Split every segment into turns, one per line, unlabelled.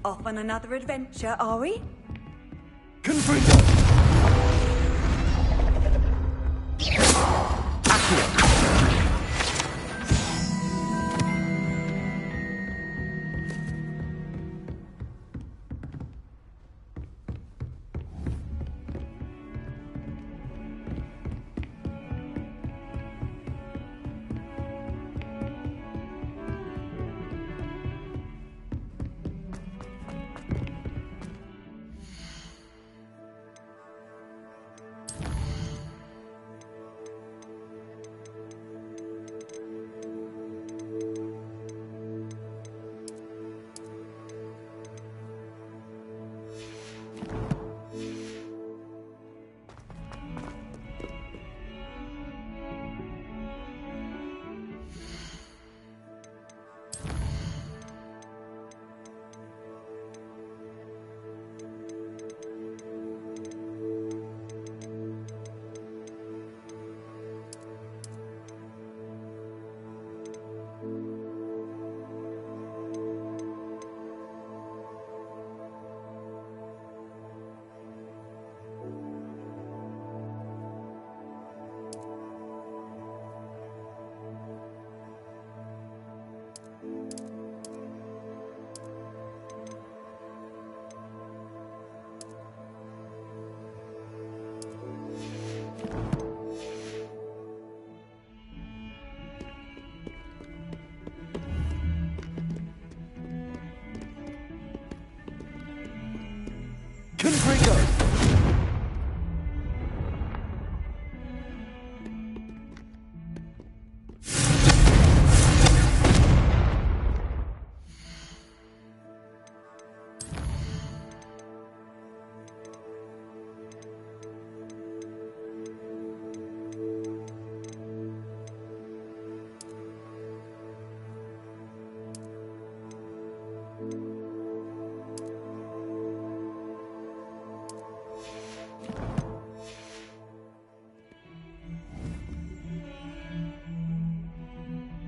Off on another adventure, are we?
Confringo! Accio! Confringo!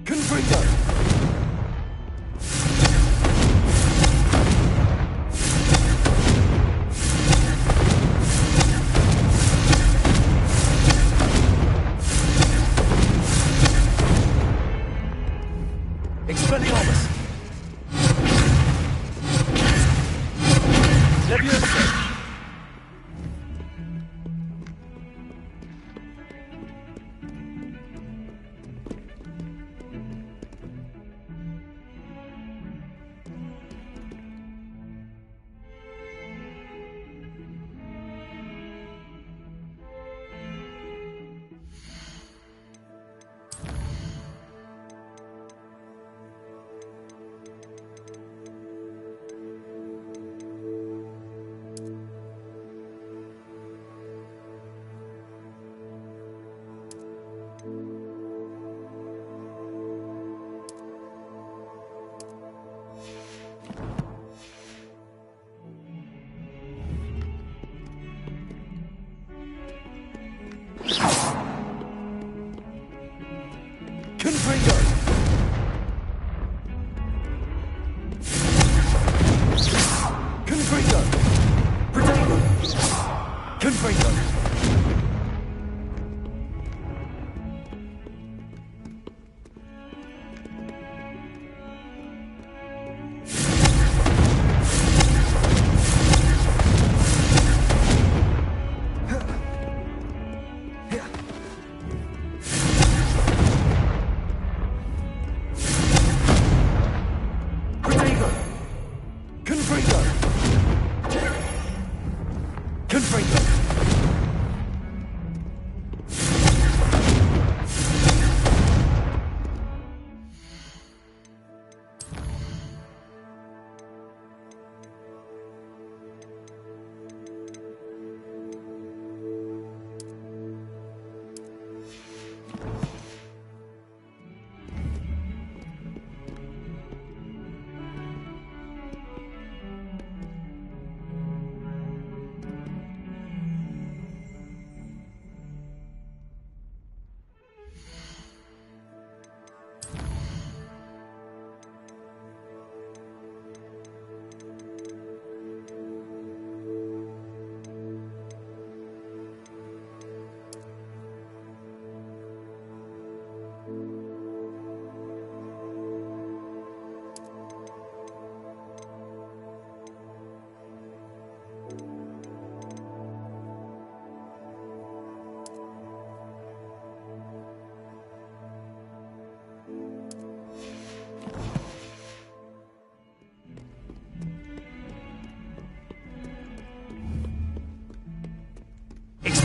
Confringo! Expelliarmus! Leviosa!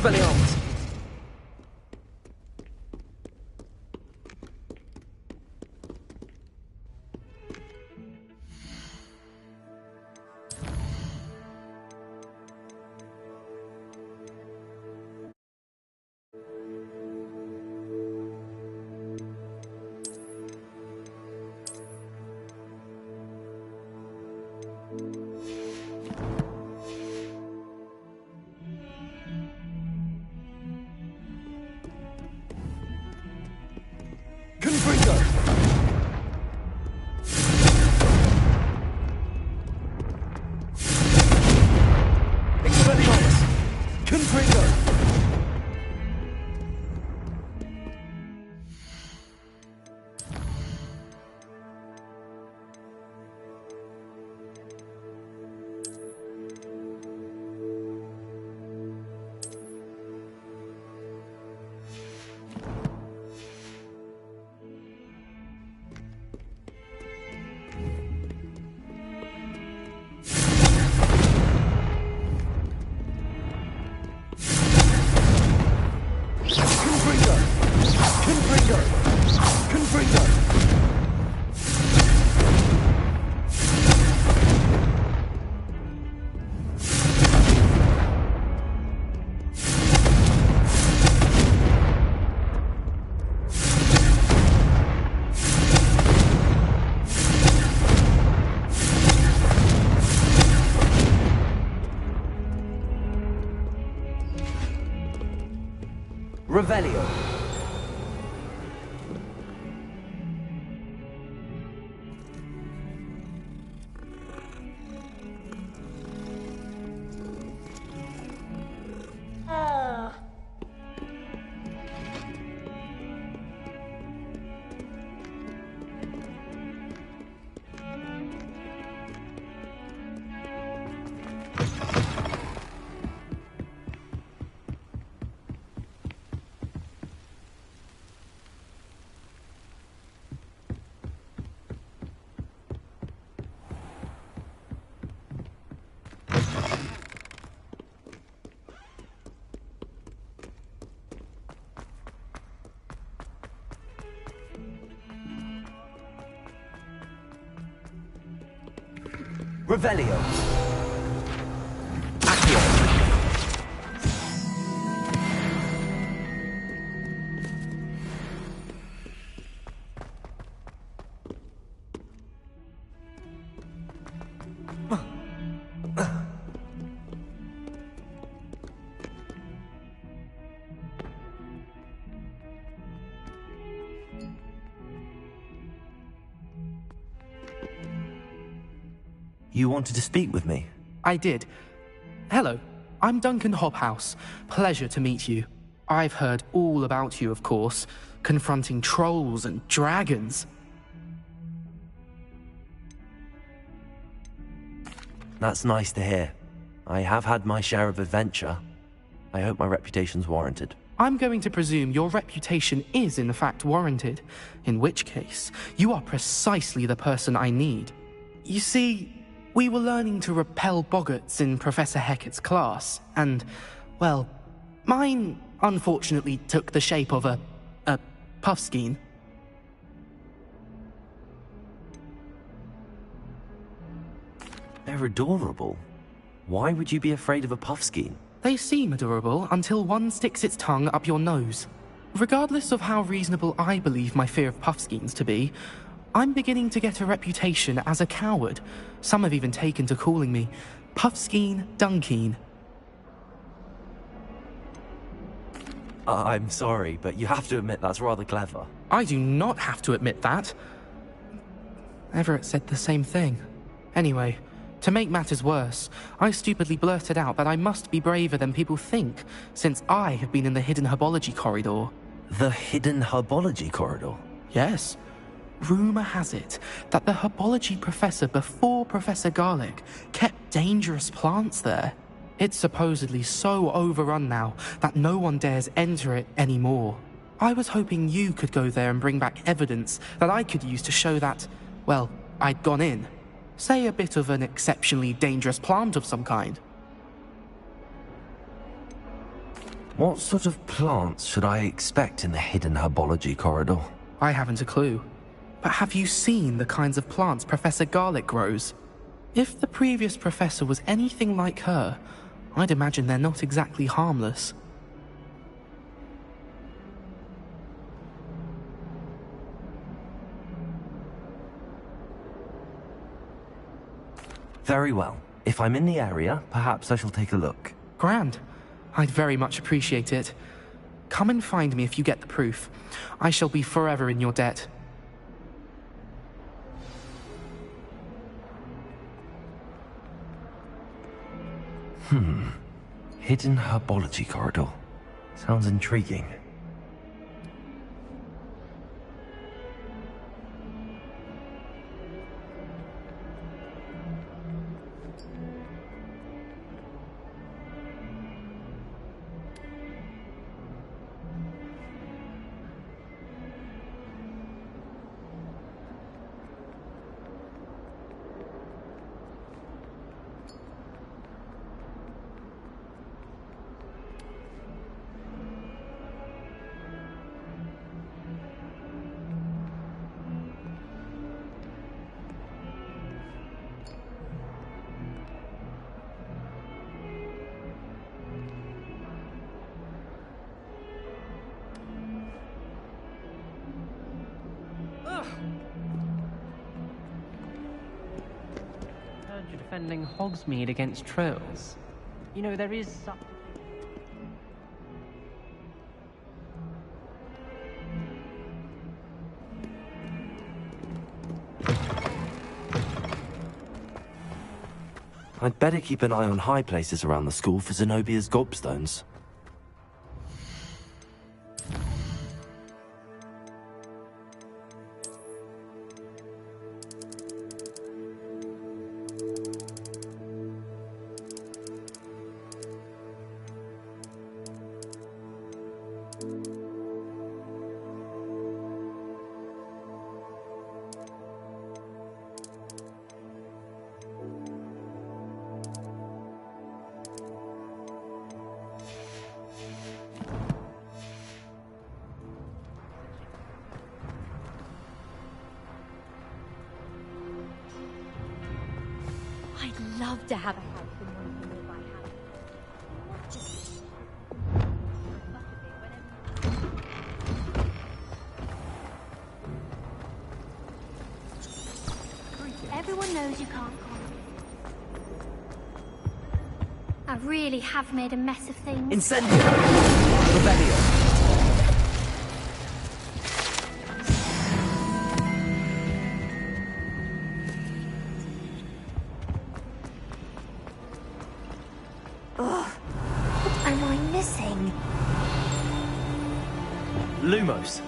Expelliarmus! Confringo! Expelliarmus! Confringo! Revelio. Revelio. Accio.
You wanted to speak with me?
I did. Hello, I'm Duncan Hobhouse. Pleasure to meet you. I've heard all about you, of course, confronting trolls and dragons.
That's nice to hear. I have had my share of adventure. I hope my reputation's warranted.
I'm going to presume your reputation is in fact warranted, in which case, you are precisely the person I need. You see, we were learning to repel boggarts in Professor Hecat's class, and, well, mine unfortunately took the shape of a puffskein.
They're adorable. Why would you be afraid of a puffskein?
They seem adorable until one sticks its tongue up your nose. Regardless of how reasonable I believe my fear of puffskeins to be, I'm beginning to get a reputation as a coward. Some have even taken to calling me Puffskein Dunkeen.
I'm sorry, but you have to admit that's rather clever.
I do not have to admit that. Everett said the same thing. Anyway, to make matters worse, I stupidly blurted out that I must be braver than people think, since I have been in the hidden herbology corridor.
The hidden herbology corridor?
Yes. Rumour has it that the herbology professor before Professor Garlic kept dangerous plants there. It's supposedly so overrun now that no one dares enter it anymore. I was hoping you could go there and bring back evidence that I could use to show that, well, I'd gone in. Say a bit of an exceptionally dangerous plant of some kind.
What sort of plants should I expect in the hidden herbology corridor?
I haven't a clue. But have you seen the kinds of plants Professor Garlic grows? If the previous professor was anything like her, I'd imagine they're not exactly harmless.
Very well. If I'm in the area, perhaps I shall take a look.
Grand. I'd very much appreciate it. Come and find me if you get the proof. I shall be forever in your debt.
Hidden herbology corridor. Sounds intriguing.
Heard you're defending Hogsmeade against trolls. You know, there is such...
I'd better keep an eye on high places around the school for Zenobia's gobstones.
I'd love to have a house in one of the nearby houses.
Everyone knows you can't call me. I really have made a mess of things.
Incendio! Revelio!
What am I missing?
Lumos.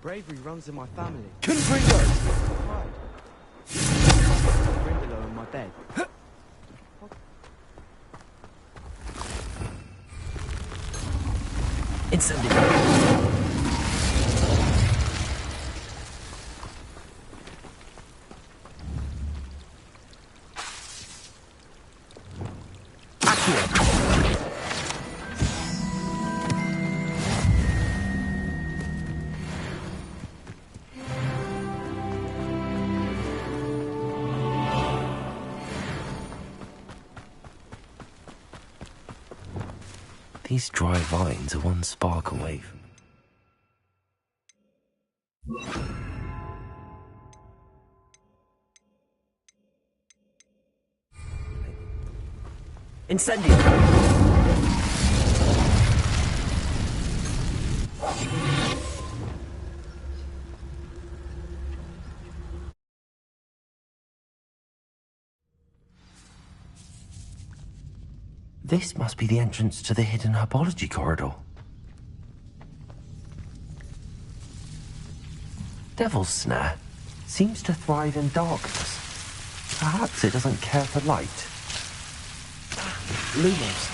Bravery runs in my family.
Confringo!
Brindalo in my bed.
Incendio!
These dry vines are one spark away from...
Incendio.
This must be the entrance to the hidden herbology corridor. Devil's Snare seems to thrive in darkness. Perhaps it doesn't care for light.
Lumos.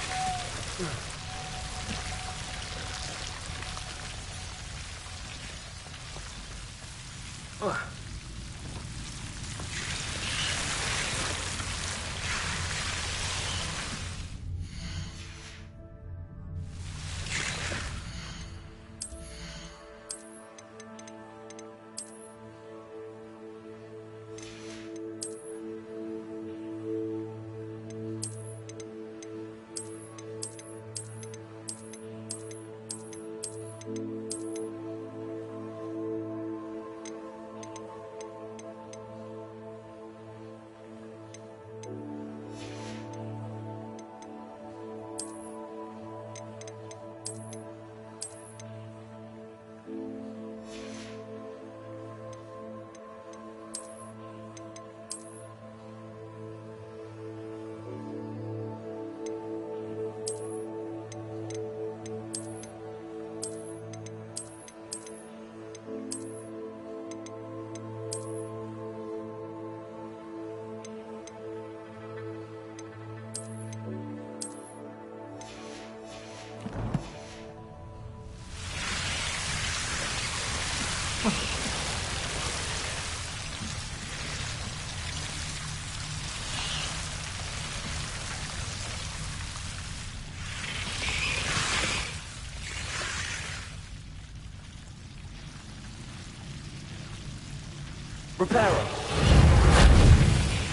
Reparo.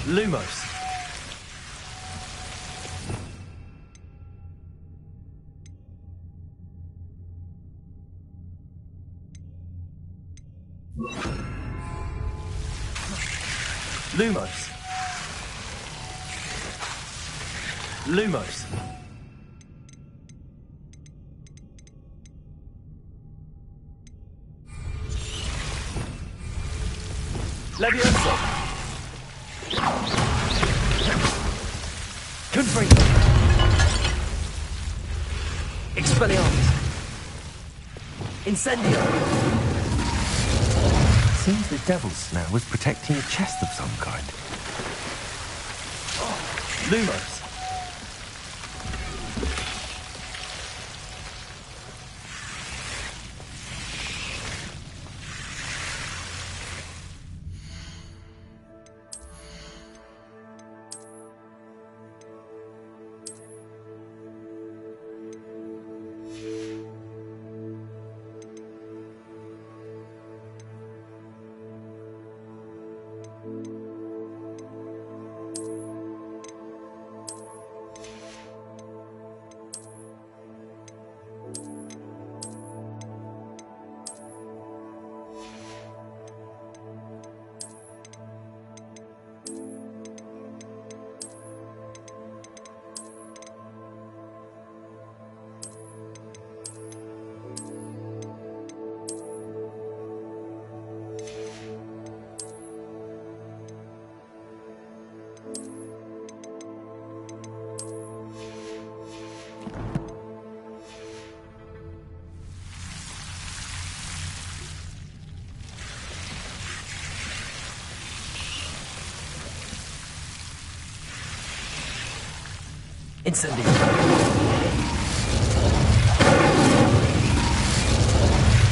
Lumos. Lumos. Lumos. Levioso. Confringo. Expelliarmus. Incendio.
Seems the Devil's Snare was protecting a chest of some kind.
Lumos. Incendio.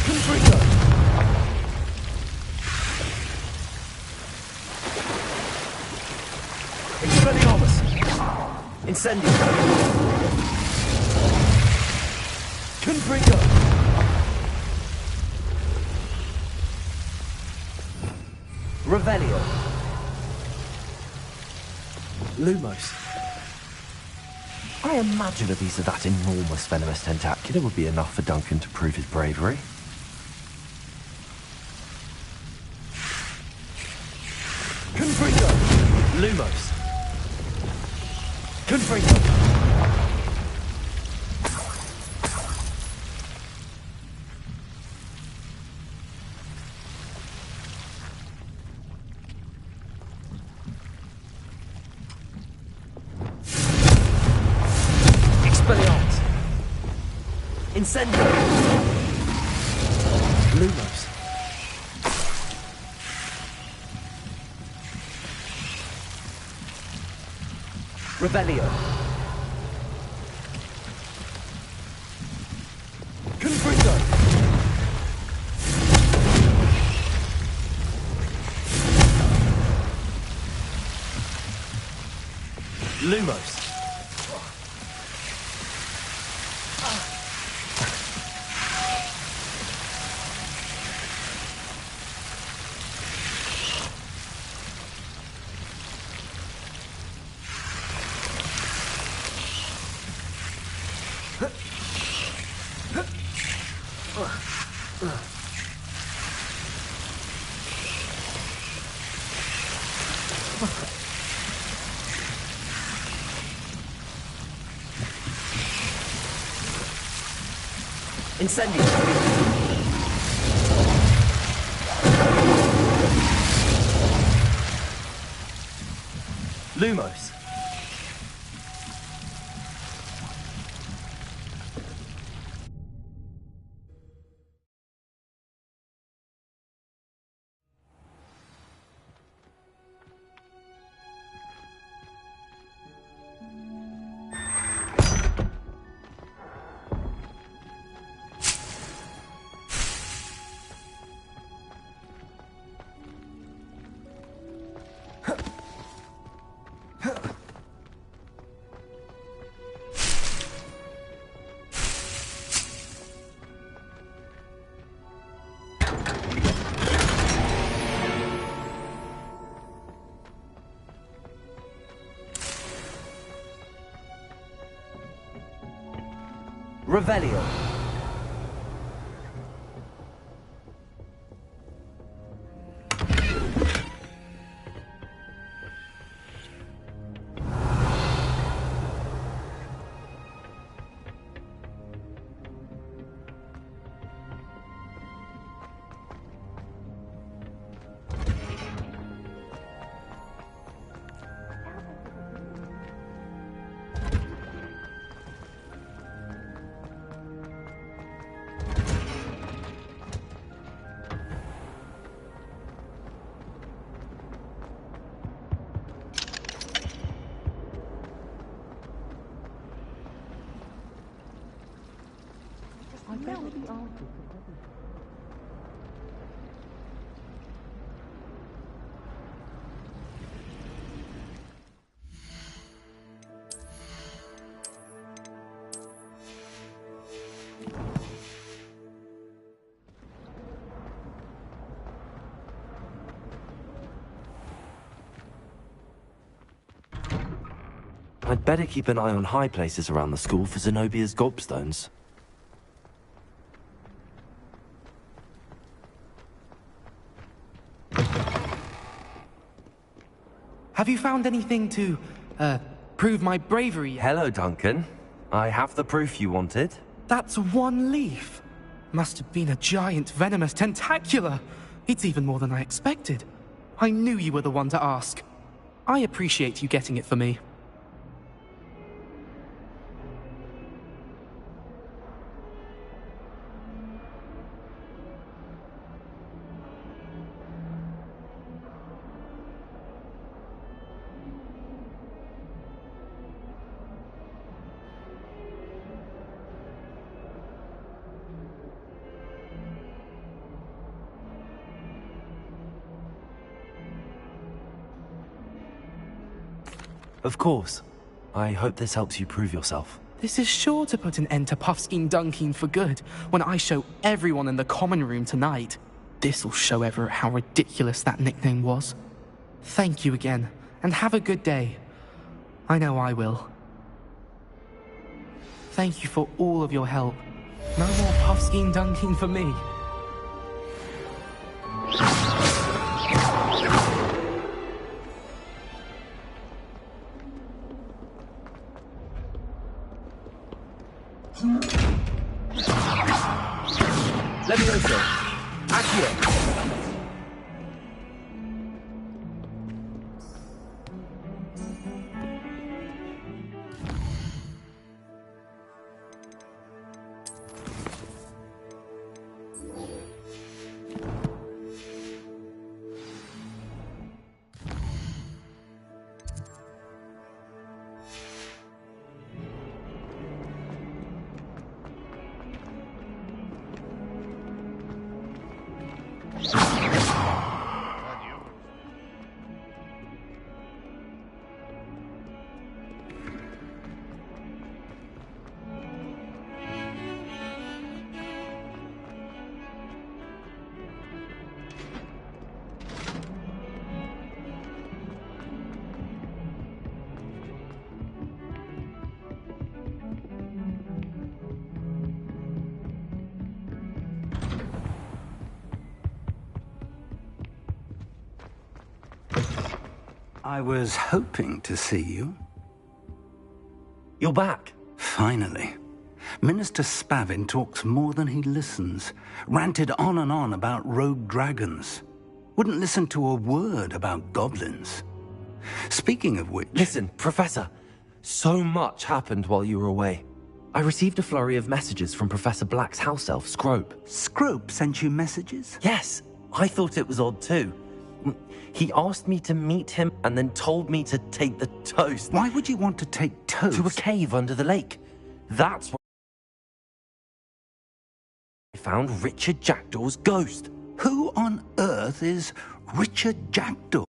Confringo. Expelliarmus. Incendio. Confringo. Revelio. Lumos.
I imagine a piece of that enormous venomous tentacular would be enough for Duncan to prove his bravery.
Confringo. Lumos. Confringo. Expelliarmus! Incendio! Lumos! Revelio! Confringo! Lumos! Incendio! Lumos! Revelio!
I'd better keep an eye on high places around the school for Zenobia's gobstones.
Have you found anything to, prove my bravery yet?
Hello, Duncan. I have the proof you wanted.
That's one leaf. Must have been a giant venomous tentacula. It's even more than I expected. I knew you were the one to ask. I appreciate you getting it for me.
Of course. I hope this helps you prove yourself.
This is sure to put an end to Puffskein Dunkin for good when I show everyone in the common room tonight. This'll show Everett how ridiculous that nickname was. Thank you again, and have a good day. I know I will. Thank you for all of your help. No more Puffskein Dunkin for me.
Levioso! Accio!
I was hoping to see you.
You're back.
Finally. Minister Spavin talks more than he listens. Ranted on and on about rogue dragons. Wouldn't listen to a word about goblins. Speaking of which...
Listen, Professor. So much happened while you were away. I received a flurry of messages from Professor Black's house elf, Scrope.
Scrope sent you messages?
Yes, I thought it was odd too. He asked me to meet him and then told me to take the toast.
Why would you want to take toast?
To a cave under the lake. That's where I found Richard Jackdaw's ghost.
Who on earth is Richard Jackdaw?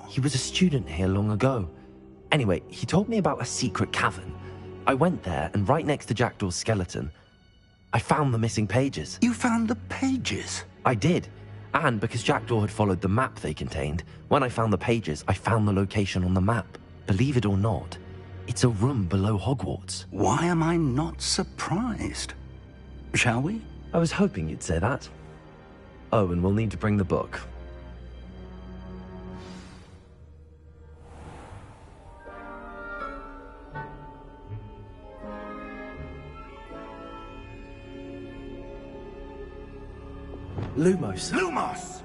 He was a student here long ago. Anyway, he told me about a secret cavern. I went there, and right next to Jackdaw's skeleton, I found the missing pages.
You found the pages?
I did. And because Jackdaw had followed the map they contained, when I found the pages, I found the location on the map. Believe it or not, it's a room below Hogwarts.
Why am I not surprised? Shall we?
I was hoping you'd say that. Oh, and we'll need to bring the book. Lumos.
Lumos!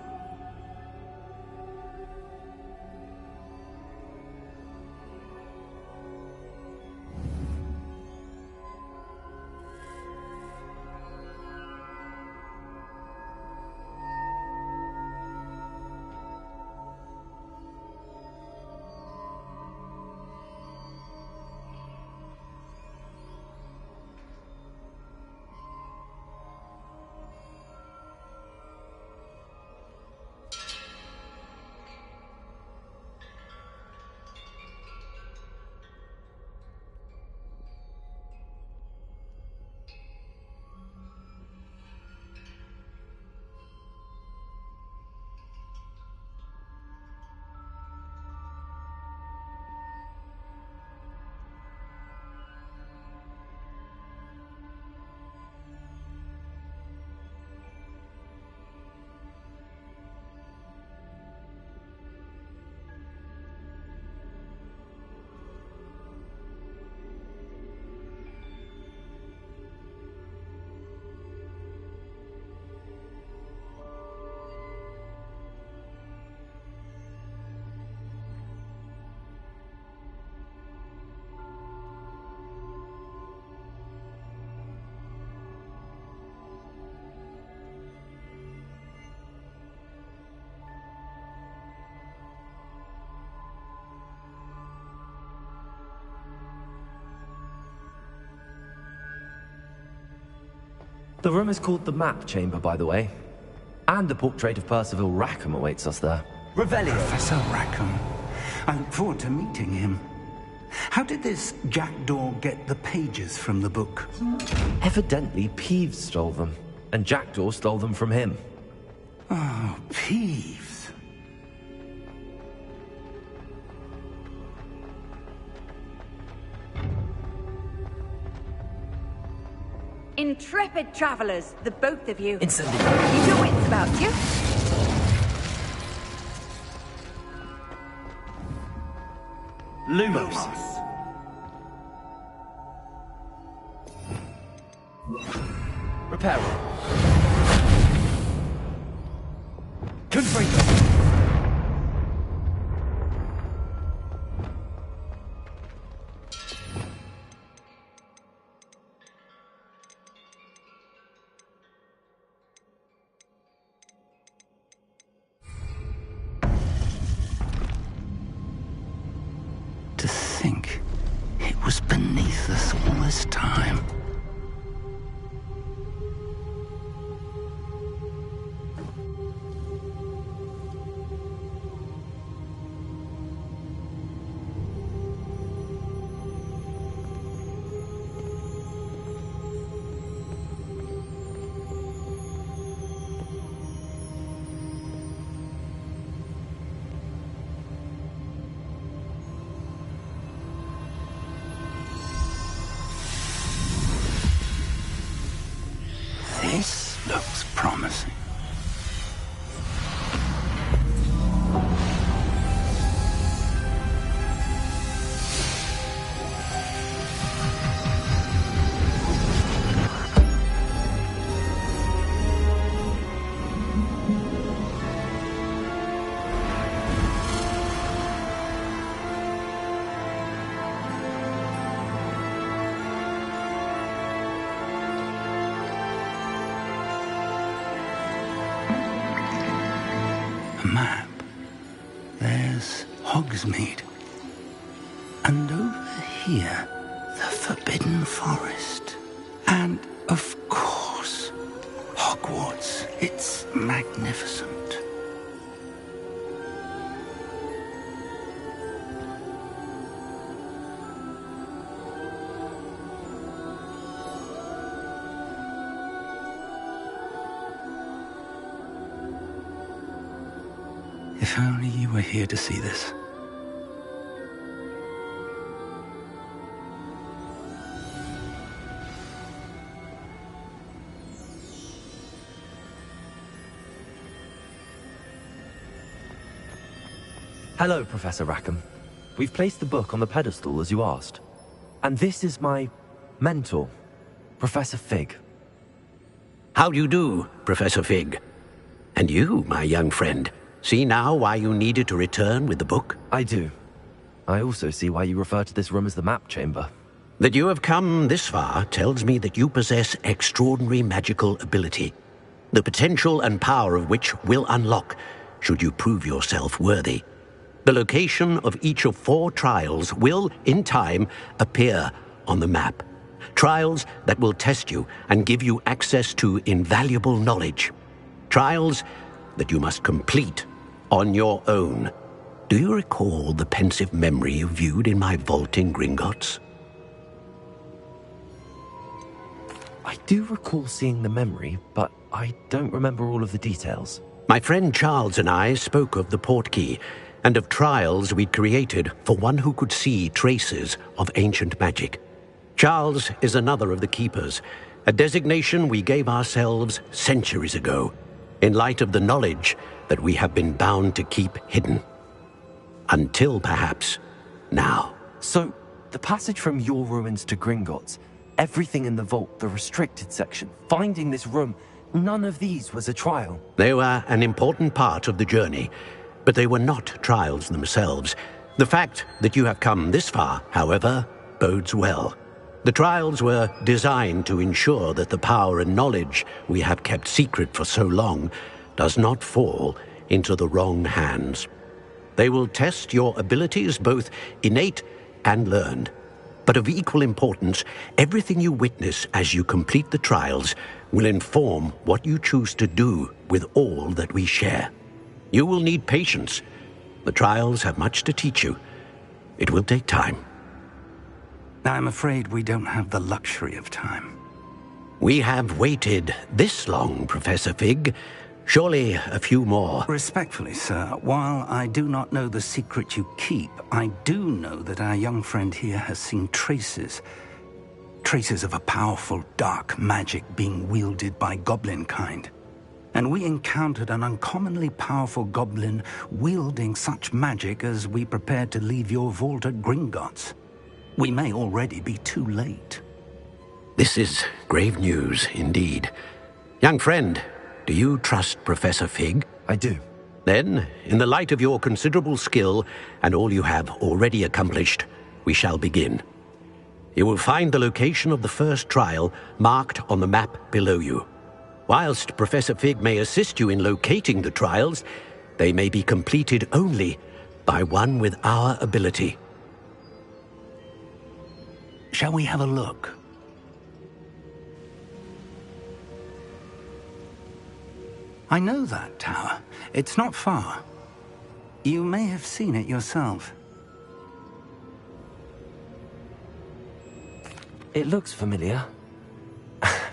The room is called the Map Chamber, by the way. And a portrait of Percival Rackham awaits us there.
Revelio.
Professor Rackham. I look forward to meeting him. How did this Jackdaw get the pages from the book?
Evidently, Peeves stole them. And Jackdaw stole them from him.
Oh, Peeves.
Intrepid travelers, the both of you.
Incendiary.
Keep your wits about you.
Lumos. Reparo. Confringo.
To think it was beneath us all this time. map, there's Hogsmeade. And over here, the Forbidden Forest. And, of course, Hogwarts. It's magnificent. If only you were here to see this.
Hello, Professor Rackham. We've placed the book on the pedestal as you asked. And this is my mentor, Professor Fig.
How do you do, Professor Fig? And you, my young friend, see now why you needed to return with the book?
I do. I also see why you refer to this room as the map chamber.
That you have come this far tells me that you possess extraordinary magical ability, the potential and power of which will unlock should you prove yourself worthy. The location of each of 4 trials will, in time, appear on the map. Trials that will test you and give you access to invaluable knowledge. Trials that you must complete on your own. Do you recall the pensive memory you viewed in my vault in Gringotts?
I do recall seeing the memory, but I don't remember all of the details.
My friend Charles and I spoke of the portkey and of trials we'd created for one who could see traces of ancient magic. Charles is another of the keepers, a designation we gave ourselves centuries ago, in light of the knowledge that we have been bound to keep hidden. Until perhaps now.
So, the passage from your ruins to Gringotts, everything in the vault, the restricted section, finding this room, none of these was a trial.
They were an important part of the journey, but they were not trials themselves. The fact that you have come this far, however, bodes well. The trials were designed to ensure that the power and knowledge we have kept secret for so long does not fall into the wrong hands. They will test your abilities, both innate and learned. But of equal importance, everything you witness as you complete the trials will inform what you choose to do with all that we share. You will need patience. The trials have much to teach you. It will take time.
I'm afraid we don't have the luxury of time.
We have waited this long, Professor Fig. Surely a few more.
Respectfully, sir, while I do not know the secret you keep, I do know that our young friend here has seen traces of a powerful dark magic being wielded by goblin kind. And we encountered an uncommonly powerful goblin wielding such magic as we prepared to leave your vault at Gringotts. We may already be too late.
This is grave news indeed. Young friend, do you trust Professor Fig?
I do.
Then, in the light of your considerable skill and all you have already accomplished, we shall begin. You will find the location of the first trial marked on the map below you. Whilst Professor Fig may assist you in locating the trials, they may be completed only by one with our ability.
Shall we have a look? I know that tower. It's not far. You may have seen it yourself.
It looks familiar.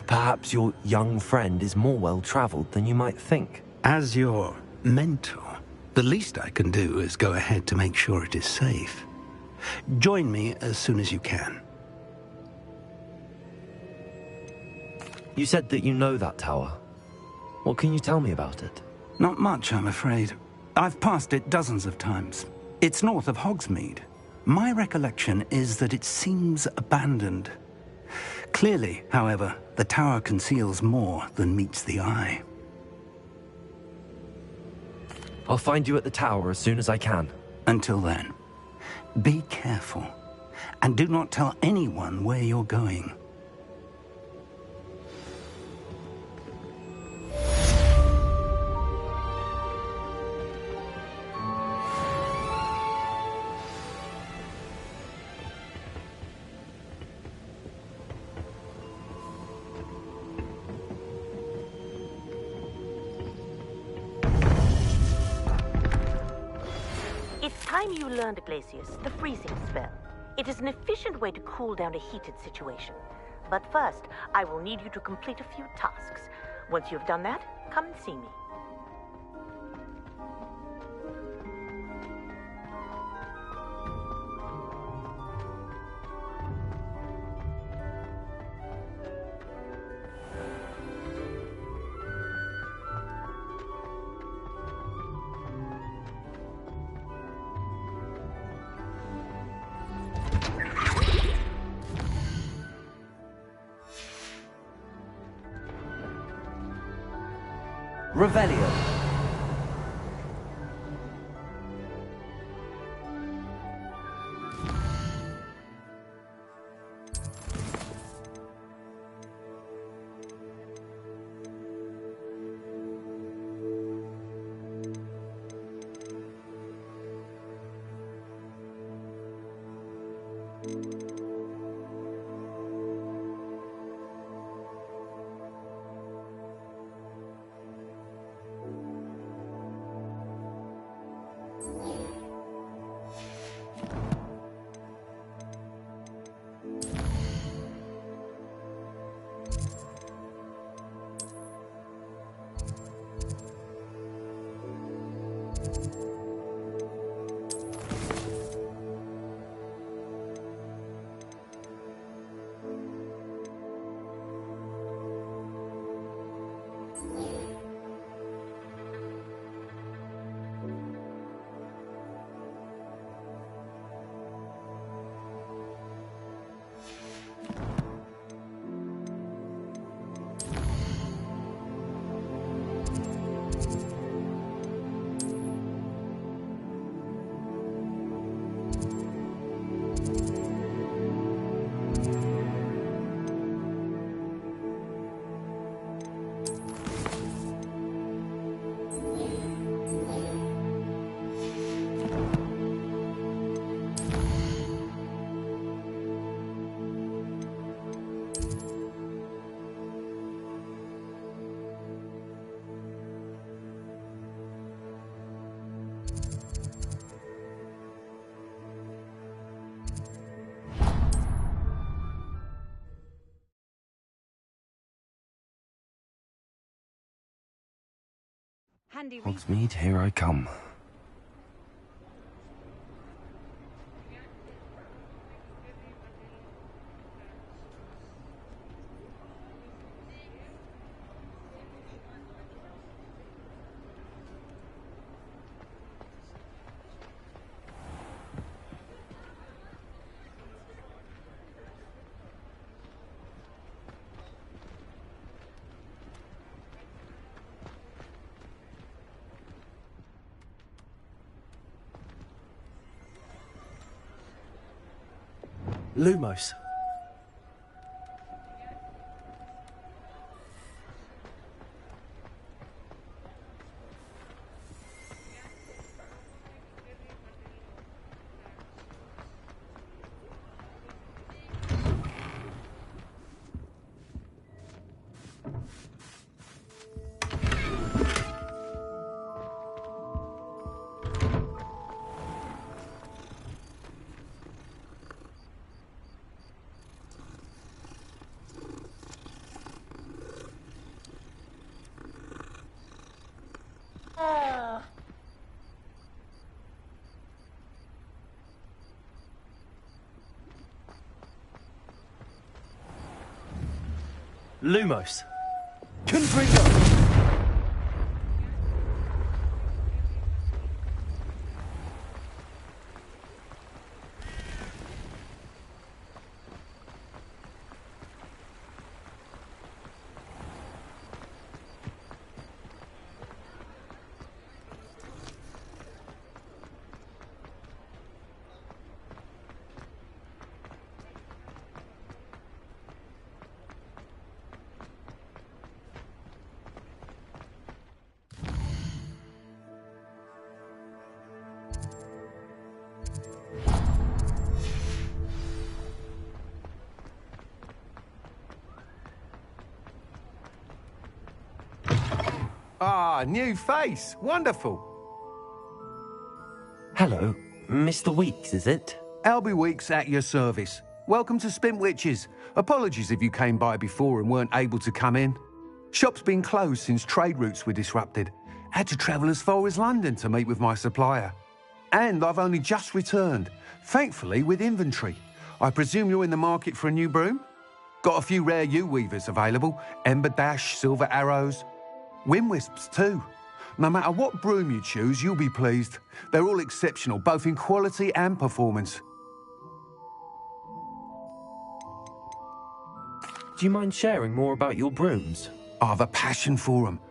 Perhaps your young friend is more well-traveled than you might think.
As your mentor, the least I can do is go ahead to make sure it is safe. Join me as soon as you can.
You said that you know that tower. What can you tell me about it?
Not much, I'm afraid. I've passed it dozens of times. It's north of Hogsmeade. My recollection is that it seems abandoned. Clearly, however, the tower conceals more than meets the eye.
I'll find you at the tower as soon as I can.
Until then, be careful, and do not tell anyone where you're going.
time you learned, Glacius, the freezing spell. It is an efficient way to cool down a heated situation. But first, I will need you to complete a few tasks. Once you've done that, come and see me.
Revelio.
Hogsmeade, here I come.
Lumos. Lumos. Confringo.
Ah, new face. Wonderful.
Hello. Mr. Weeks, is it?
Albie Weeks at your service. Welcome to Spintwitches. Apologies if you came by before and weren't able to come in. Shop's been closed since trade routes were disrupted. Had to travel as far as London to meet with my supplier. And I've only just returned, thankfully with inventory. I presume you're in the market for a new broom? Got a few rare U-weavers available. Ember Dash, Silver Arrows. Wind Wisps too. No matter what broom you choose, you'll be pleased. They're all exceptional, both in quality and performance.
Do you mind sharing more about your brooms?
I have a passion for them.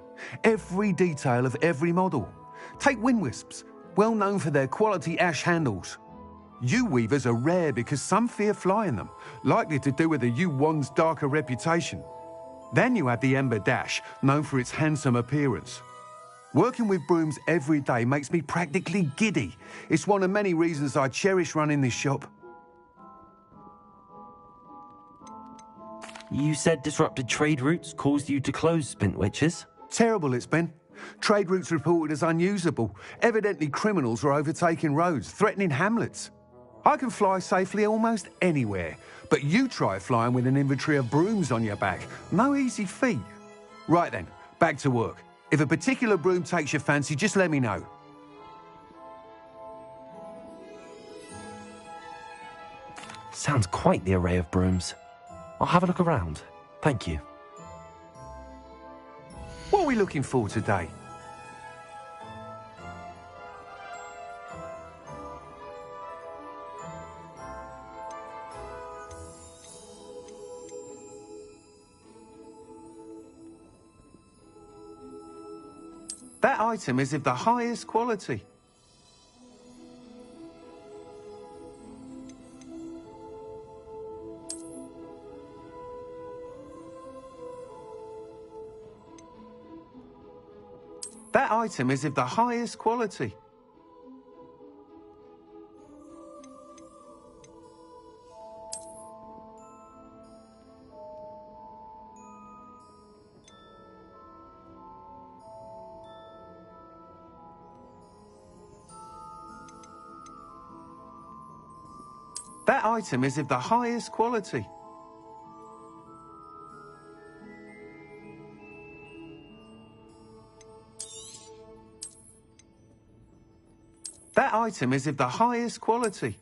Every detail of every model. Take Wind Wisps, well known for their quality ash handles. U-weavers are rare because some fear flying them, likely to do with the U-wand's darker reputation. Then you have the Ember Dash, known for its handsome appearance. Working with brooms every day makes me practically giddy. It's one of many reasons I cherish running this shop.
You said disrupted trade routes caused you to close Spintwitches?
Terrible it's been. Trade routes reported as unusable. Evidently criminals were overtaking roads, threatening hamlets. I can fly safely almost anywhere, but you try flying with an inventory of brooms on your back. No easy feat. Right then, back to work. If a particular broom takes your fancy, just let me know.
Sounds quite the array of brooms. I'll have a look around. Thank you.
What are we looking for today? That item is of the highest quality. That item is of the highest quality. That item is of the highest quality. That item is of the highest quality.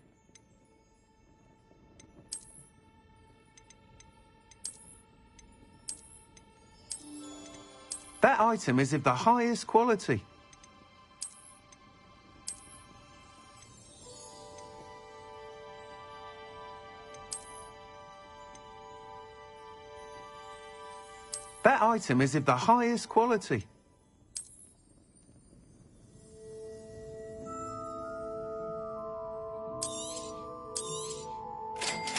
That item is of the highest quality. That item is of the highest quality.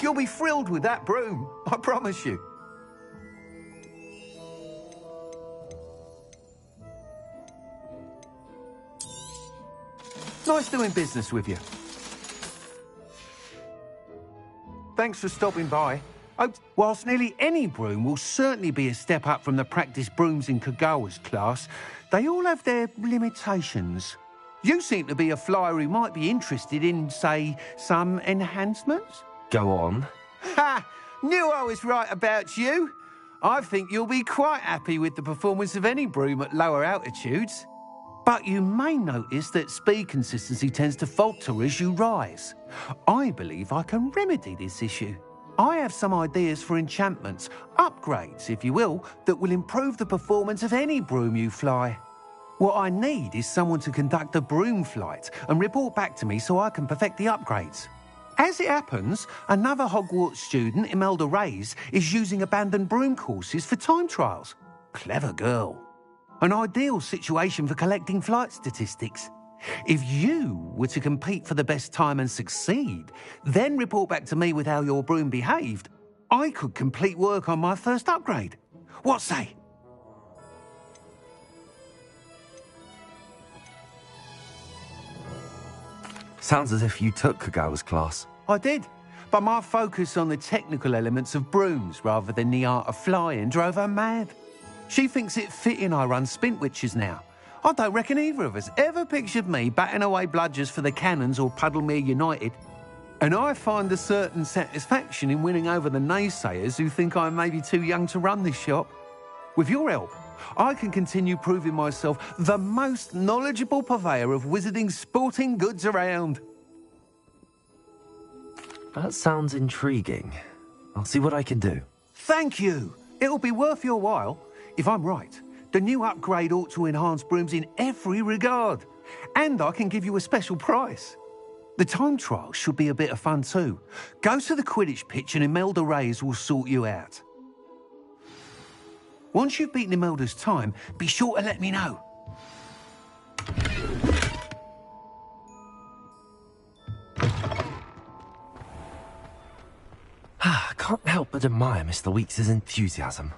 You'll be thrilled with that broom, I promise you. Nice doing business with you. Thanks for stopping by. Whilst nearly any broom will certainly be a step up from the practice brooms in Kagawa's class, they all have their limitations. You seem to be a flyer who might be interested in, say, some enhancements?
Go on.
Ha! Knew I was right about you. I think you'll be quite happy with the performance of any broom at lower altitudes. But you may notice that speed consistency tends to falter as you rise. I believe I can remedy this issue. I have some ideas for enchantments, upgrades, if you will, that will improve the performance of any broom you fly. What I need is someone to conduct a broom flight and report back to me so I can perfect the upgrades. As it happens, another Hogwarts student, Imelda Reyes, is using abandoned broom courses for time trials. Clever girl. An ideal situation for collecting flight statistics. If you were to compete for the best time and succeed, then report back to me with how your broom behaved, I could complete work on my first upgrade. What say?
Sounds as if you took Kagawa's class.
I did, but my focus on the technical elements of brooms rather than the art of flying drove her mad. She thinks it fitting I run Spintwitches now.
I don't reckon either of us ever pictured me batting away bludgers for the Cannons or Puddlemere United. And I find a certain satisfaction in winning over the naysayers who think I may be too young to run this shop. With your help, I can continue proving myself the most knowledgeable purveyor of wizarding sporting goods around.
That sounds intriguing. I'll see what I can do.
Thank you. It'll be worth your while. If I'm right, the new upgrade ought to enhance brooms in every regard. And I can give you a special price. The time trial should be a bit of fun too. Go to the Quidditch pitch and Imelda Reyes will sort you out. Once you've beaten Imelda's time, be sure to let me know.
I can't help but admire Mr. Weeks' enthusiasm.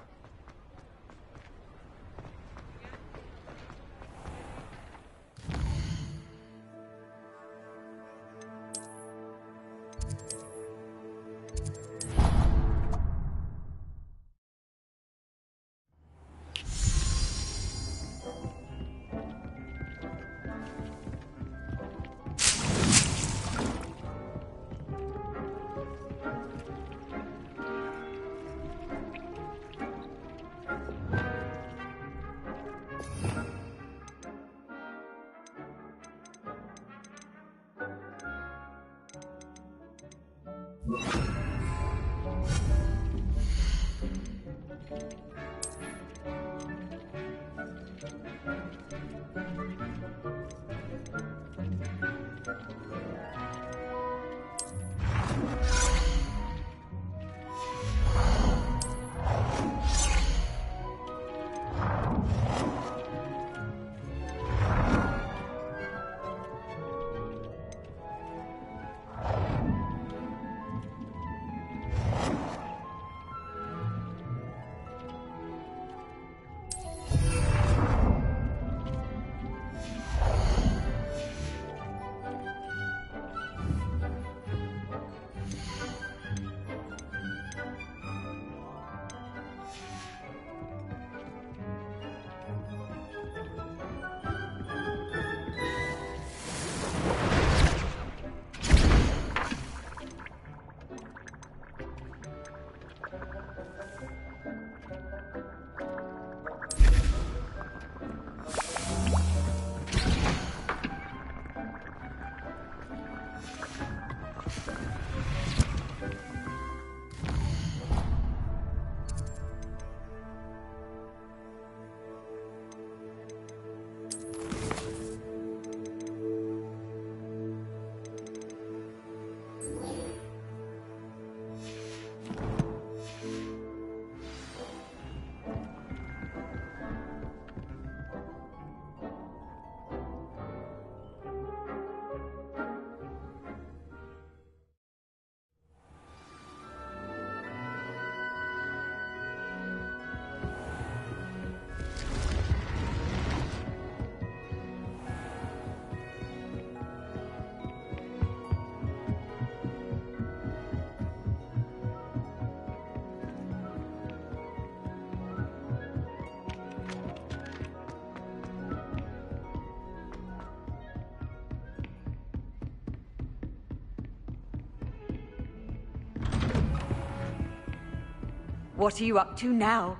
What are you up to now?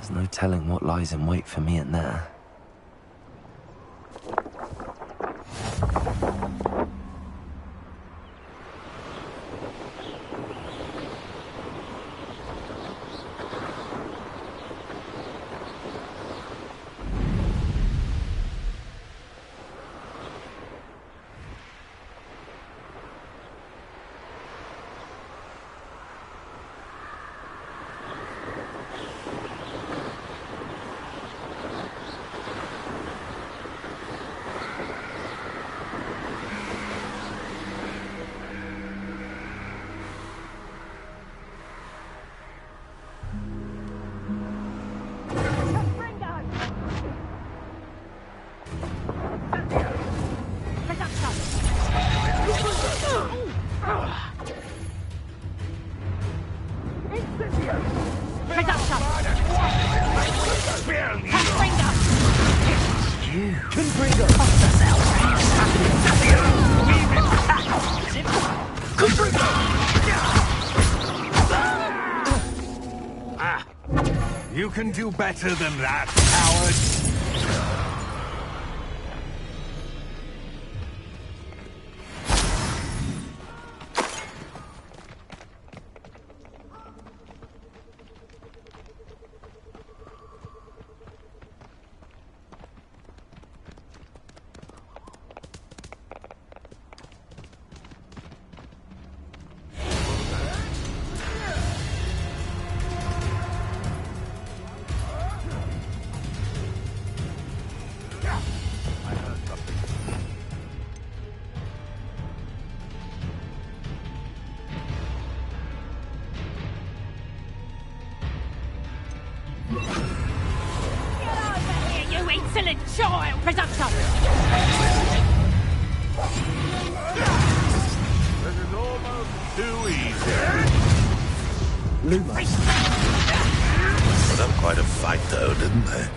There's no telling what lies in wait for me in there.
You can do better than that, coward!
Put up quite a fight, though, didn't they?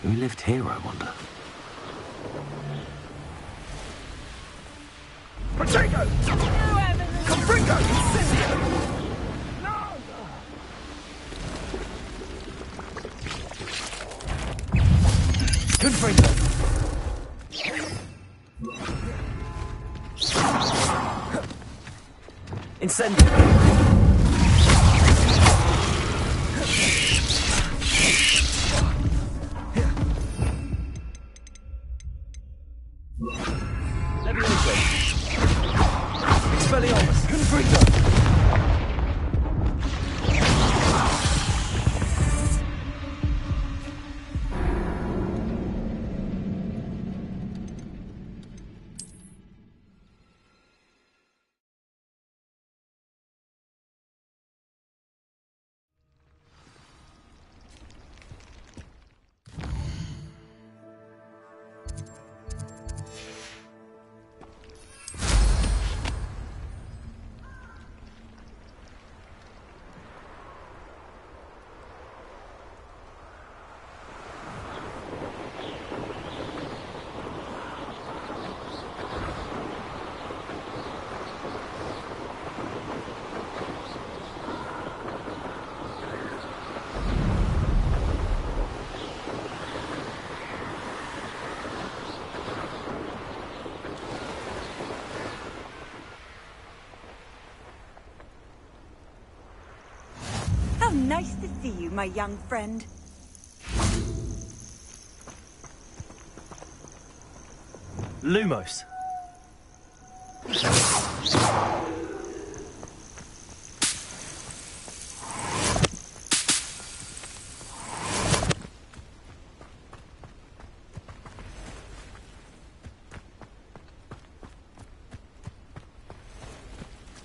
Who lived here, I wonder?
Potato! Confringo! Incendio!
Confringo! Incendio!
my young friend.
Lumos.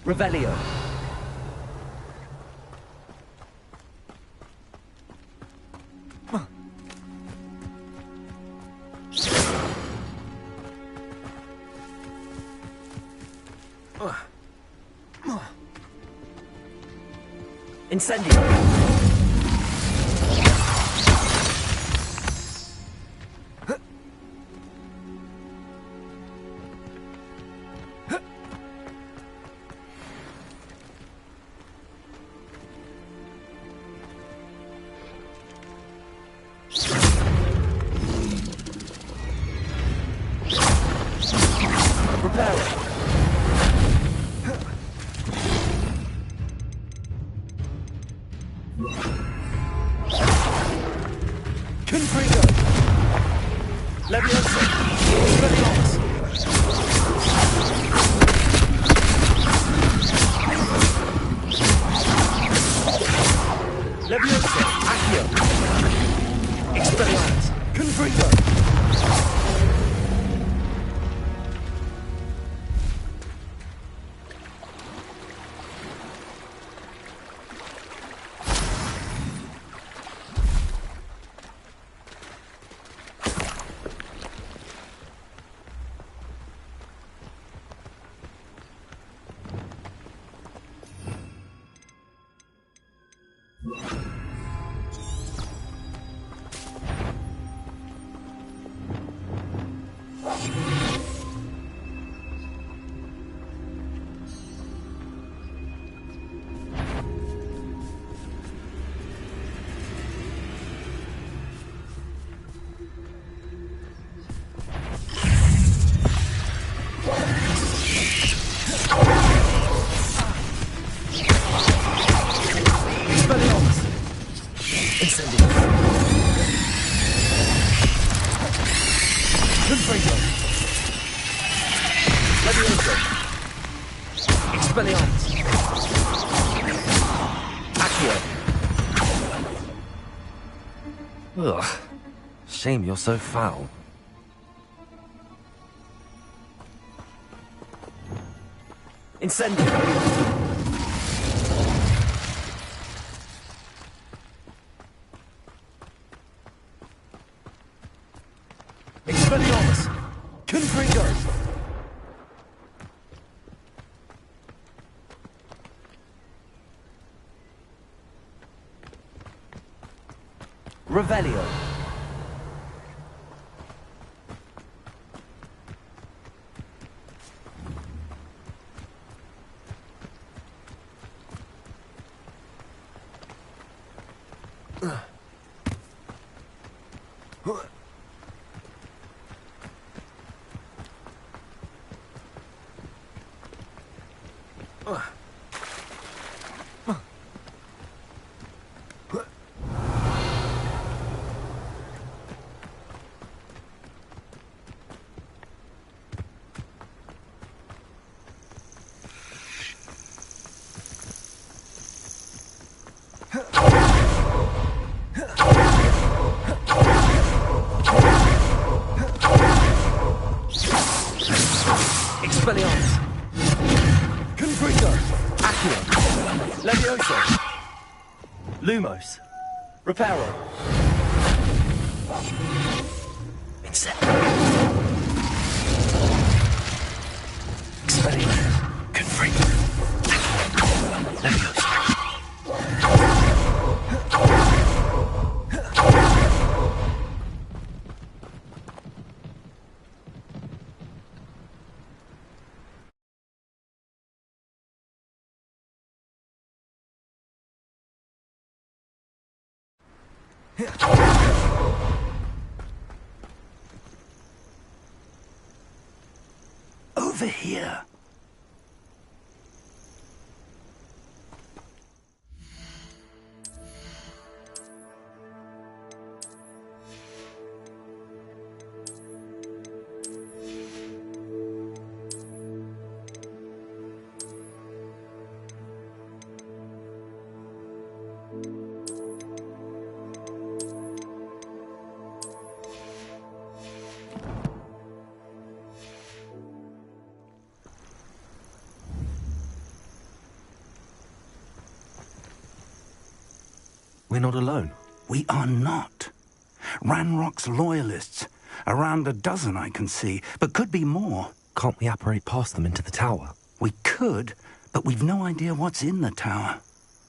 Revelio. Incendio.
Ugh. Shame you're so foul.
Incendio. Expelliarmus! Confringo! Revelio. Expelliarmus! Confringo! Accio! Levioso! Lumos! Reparo! Incendio! Expelliarmus! Confringo! Accio! Levioso!
Over here.
We're not alone.
We are not. Ranrock's loyalists. Around a dozen I can see, but could be more.
Can't we apparate past them into the tower?
We could, but we've no idea what's in the tower.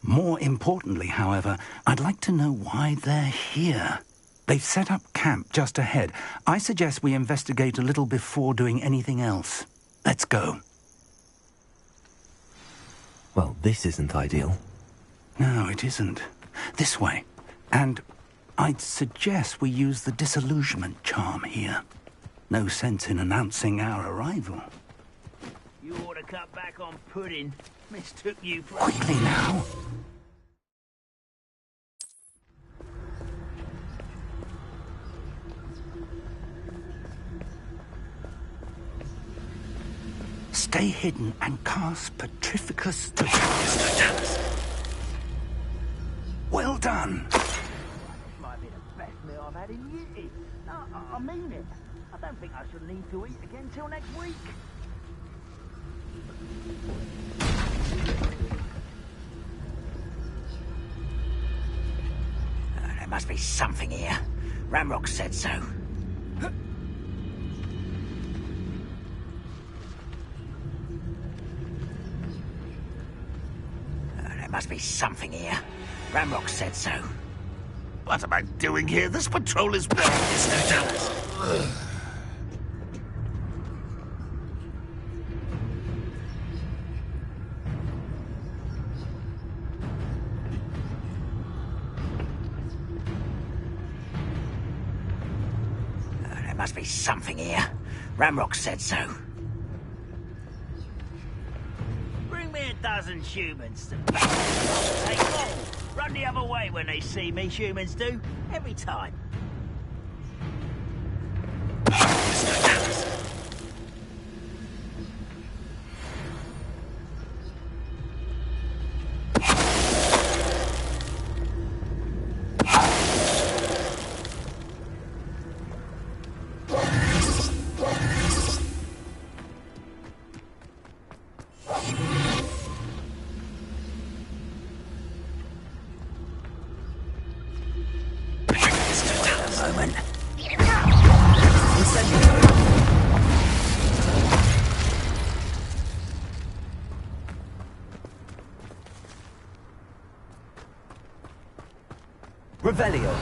More importantly, however, I'd like to know why they're here. They've set up camp just ahead. I suggest we investigate a little before doing anything else. Let's go.
Well, this isn't ideal.
No, it isn't. This way. And I'd suggest we use the disillusionment charm here. No sense in announcing our arrival.
You ought to cut back on pudding. Mistook you for...
Quickly now. Stay hidden and cast Petrificus to... Well done.
Might be the best meal I've had in years. No, I mean it. I don't think I should need to eat again till next week.
There must be something here. Ranrock said so. There must be something here. Ranrock said so.
What am I doing here? This patrol is...
There's no dollars. There must be something here. Ranrock said so.
Bring me a dozen humans to back. Take all. Run the other way when they see me, humans do. Every time.
Revelio.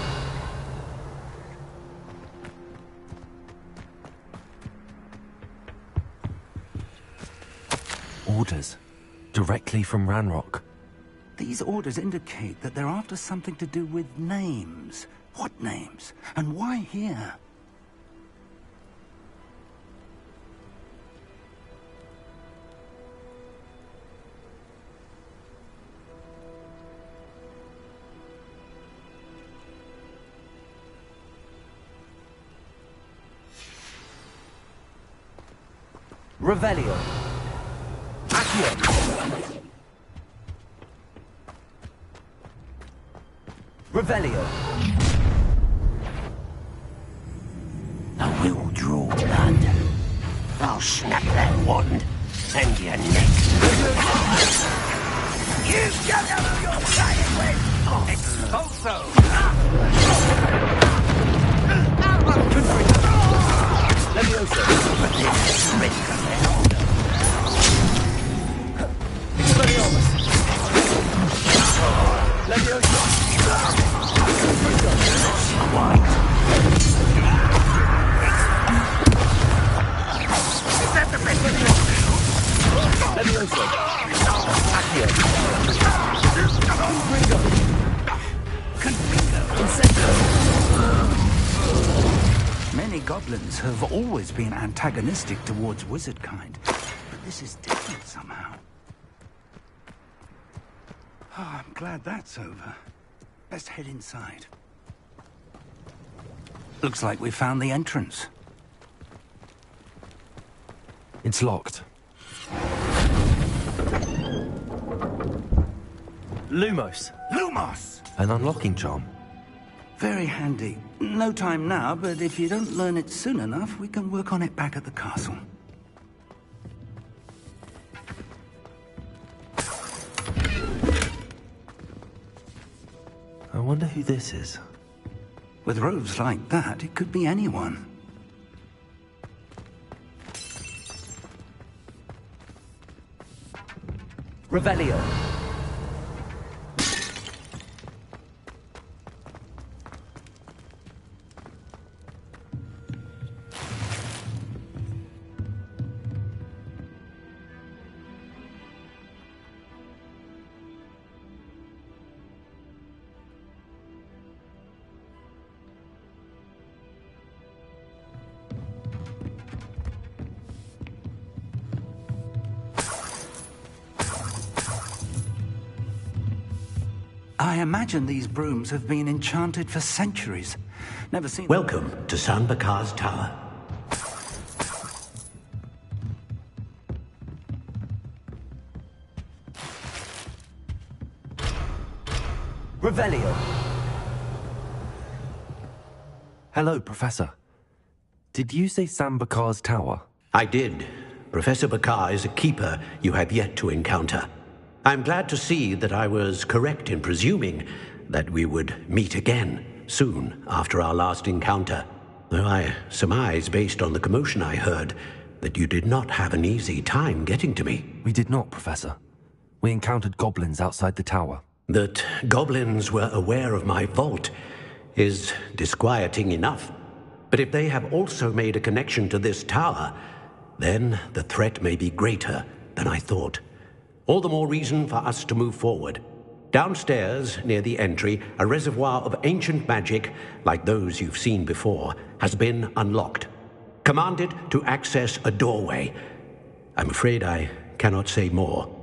Orders. Directly from Ranrock.
These orders indicate that they're after something to do with names. What names? And why here?
Revelio. Accio. Revelio.
I will draw blood. I'll snap that wand and your neck.
You get out of your sight with Expulso!
Levioso. Expelliarmus. Levioso.
Is that the best of
Levioso. Accio. Confringo. Incendio.
Many goblins have always been antagonistic towards wizard kind, but this is different somehow. Oh, I'm glad that's over. Let's head inside. Looks like we found the entrance.
It's locked. Lumos.
Lumos!
An unlocking charm.
Very handy. No time now, but if you don't learn it soon enough, we can work on it back at the castle.
A wonder who this is.
With robes like that, it could be anyone.
Revelio.
I imagine these brooms have been enchanted for centuries. Never seen.
Welcome to San Bakar's Tower.
Revelio. Hello, Professor. Did you say San Bakar's Tower?
I did. Professor Bakar is a keeper you have yet to encounter. I'm glad to see that I was correct in presuming that we would meet again soon after our last encounter. Though I surmise, based on the commotion I heard, that you did not have an easy time getting to me.
We did not, Professor. We encountered goblins outside the tower.
That goblins were aware of my vault is disquieting enough. But if they have also made a connection to this tower, then the threat may be greater than I thought. All the more reason for us to move forward. Downstairs, near the entry, a reservoir of ancient magic, like those you've seen before, has been unlocked. Commanded to access a doorway. I'm afraid I cannot say more.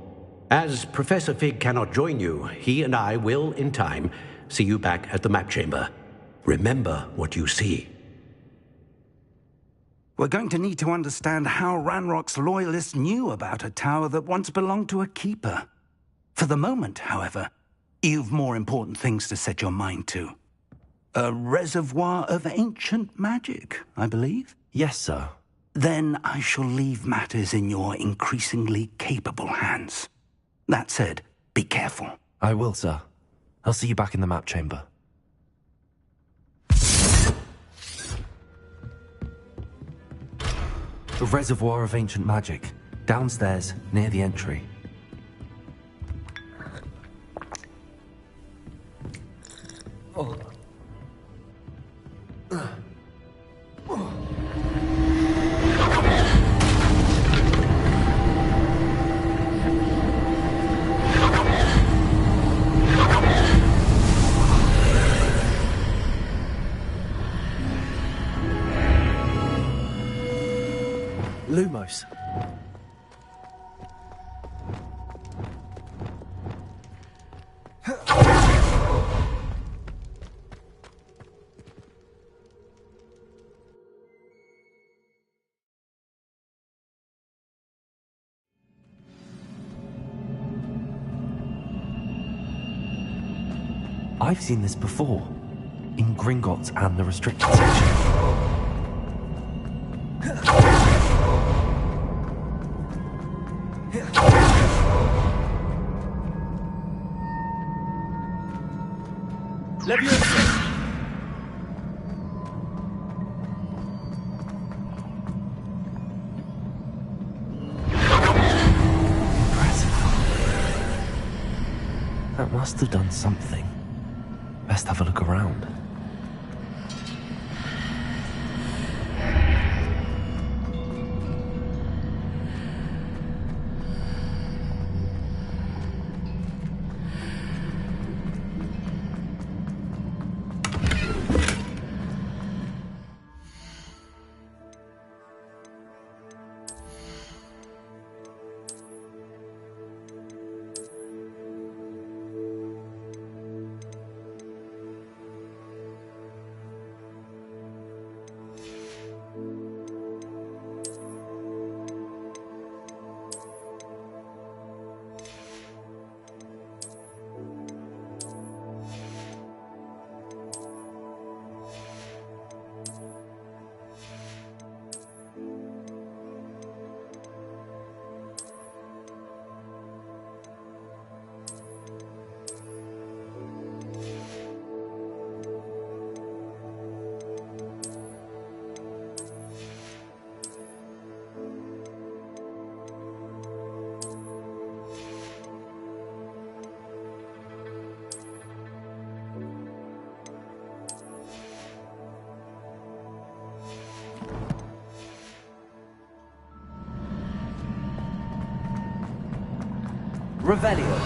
As Professor Fig cannot join you, he and I will, in time, see you back at the map chamber. Remember what you see.
We're going to need to understand how Ranrock's loyalists knew about a tower that once belonged to a keeper. For the moment, however, you've more important things to set your mind to. A reservoir of ancient magic, I believe?
Yes, sir.
Then I shall leave matters in your increasingly capable hands. That said, be careful.
I will, sir. I'll see you back in the map chamber. A reservoir of ancient magic, downstairs, near the entry. Oh. Lumos. I've seen this before, in Gringotts and the restricted section. That must have done something. Best have a look around. Revelio.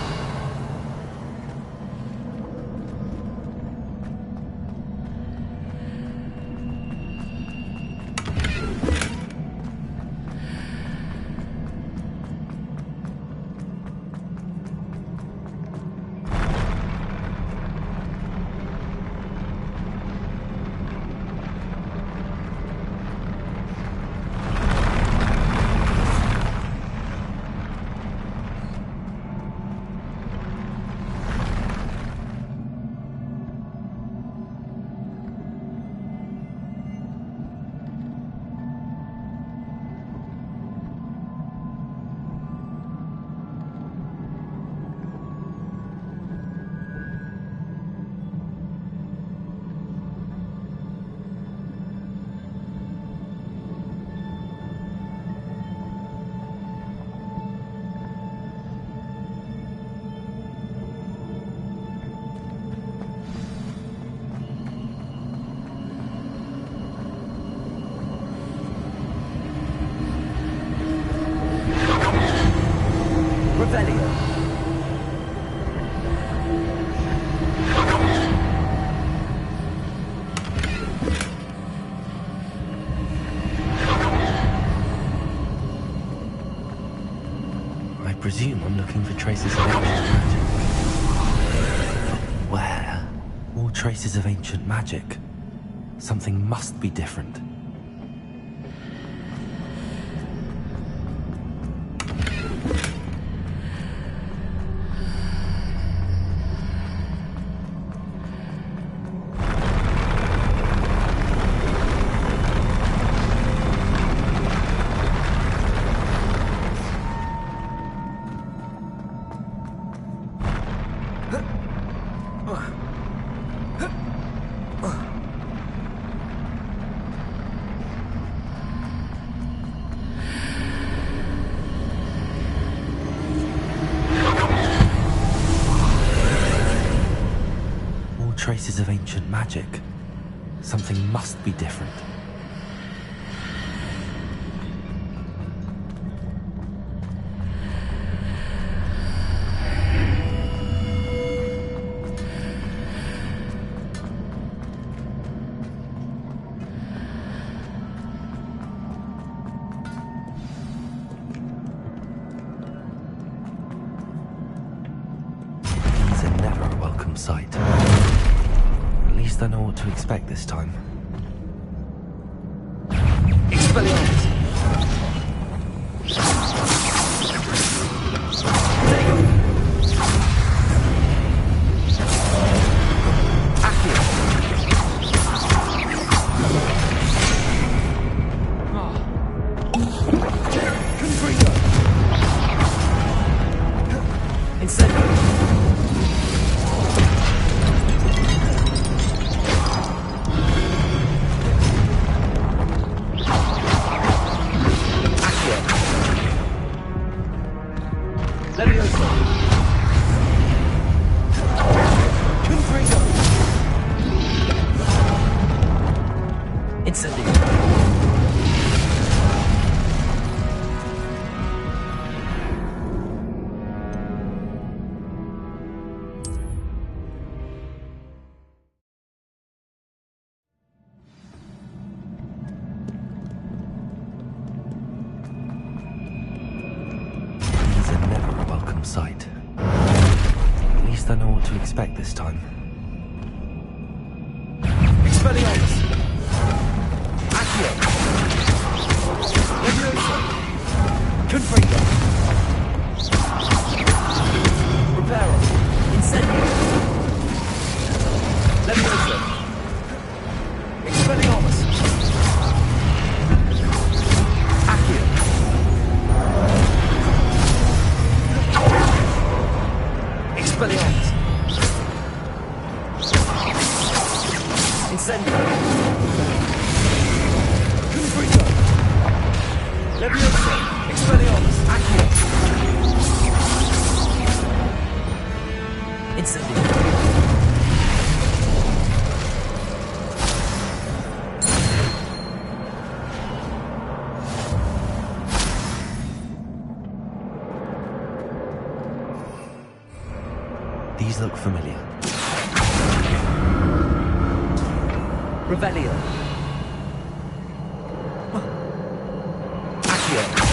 I presume I'm looking for traces of ancient magic. But where? More traces of ancient magic. Something must be different. Traces of ancient magic. Something must be different. These are never a welcome sight. At least I know what to expect this time. Expelliarmus! Sight. At least I know what to expect this time. Expelliarmus! Accio! Leviosa! Confringo! Reparo! Incendio! Leviosa! Expelliarmus! Accio! Expelliarmus! Incendio! Confringo! Leviosa! Expelliarmus! Accio! Incendio! These look familiar.
Revelio. Accio.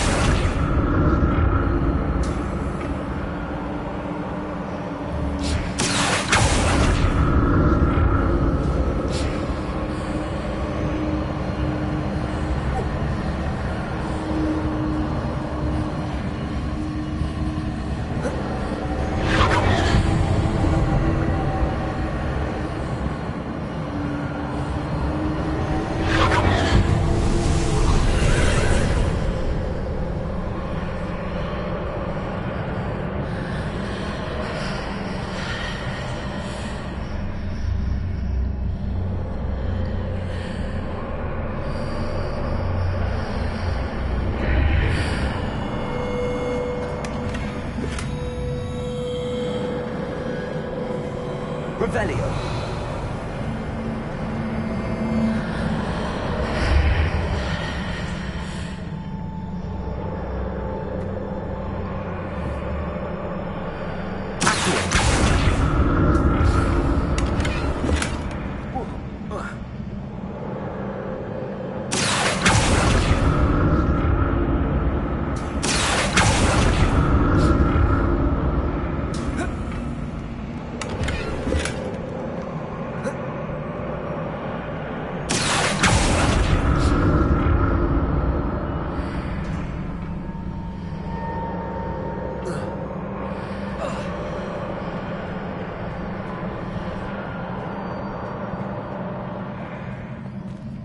Revelio.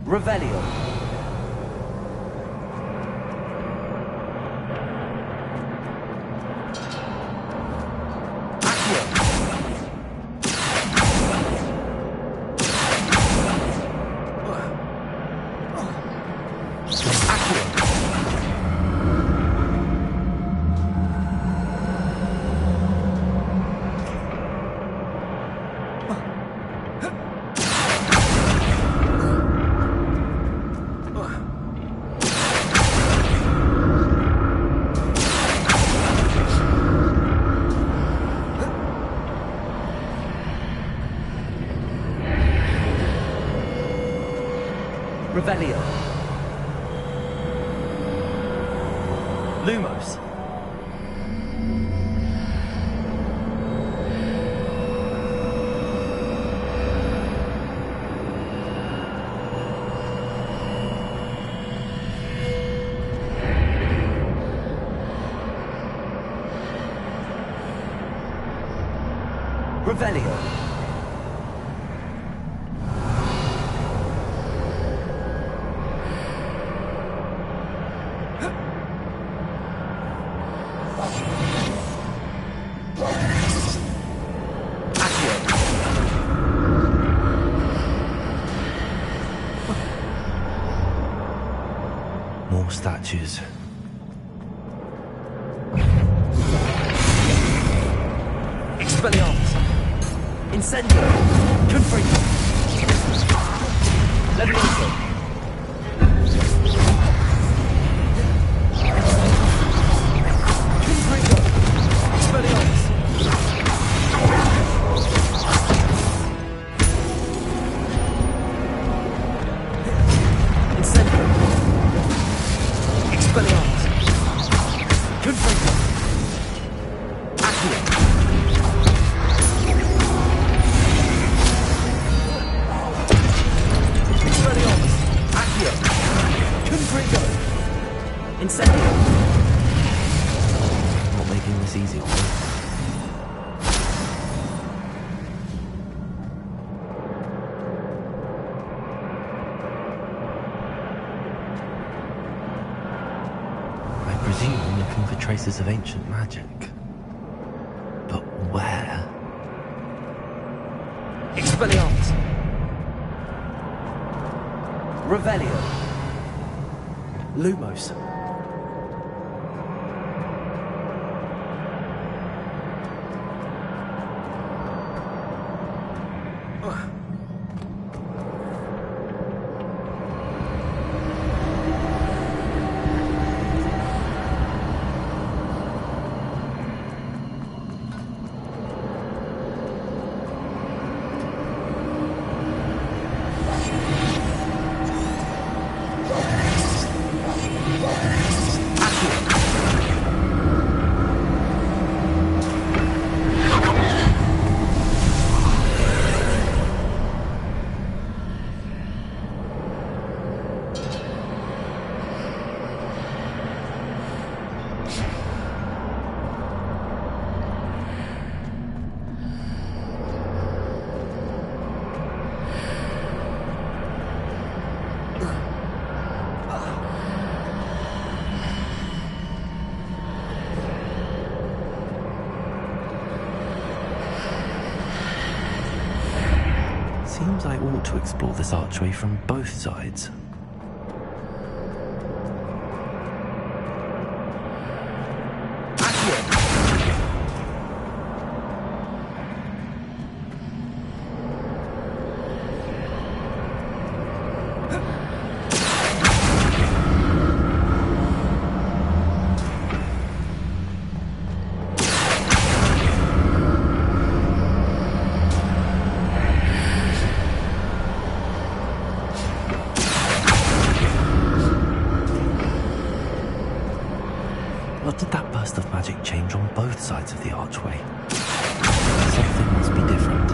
Revelio. Revelio. Lumos. Revelio.
More statues.
Expelliarmus. Incendio. Confringo. Levioso. Confringo. Expelliarmus. Incendio. Expelliarmus. Confringo. Accio. Incendio.
Not making this easy on me. I presume I'm looking for traces of ancient magic. But where?
Expelliarmus. Revelio. Lumos.
seems I ought to explore this archway from both sides. What did that burst of magic change on both sides of the archway? Something must be different.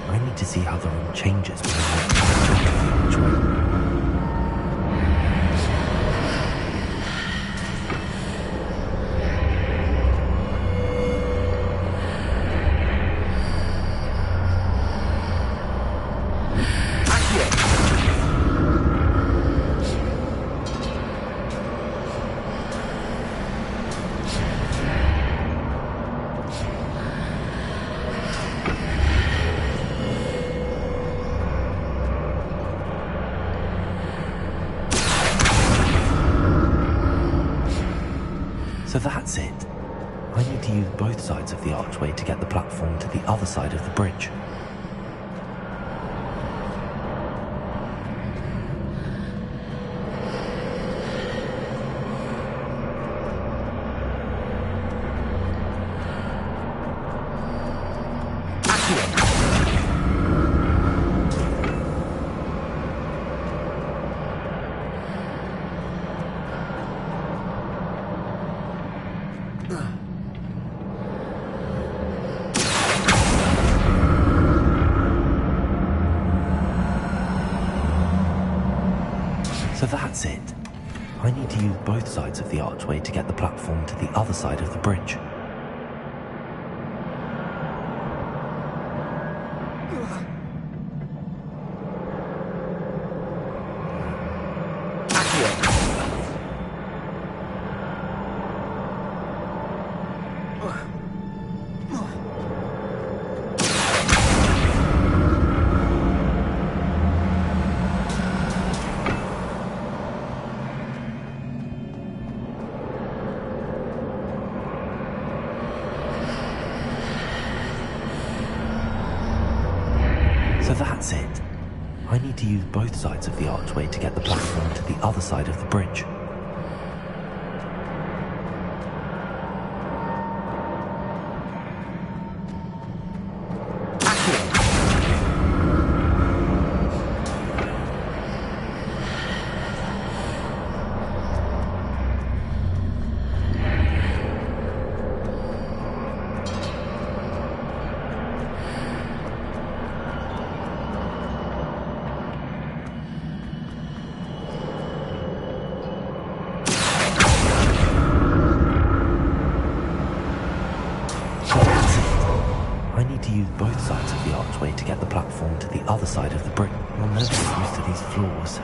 I need to see how the room changes when I move to the front of the archway. So that's it. I need to use both sides of the archway to get the platform to the other side of the bridge. So that's it. I need to use both sides of the archway to get the platform to the other side of the bridge. So that's it. I need to use both sides of the archway to get the platform to the other side of the bridge. To use both sides of the archway to get the platform to the other side of the bridge. I'll never get used to these floors.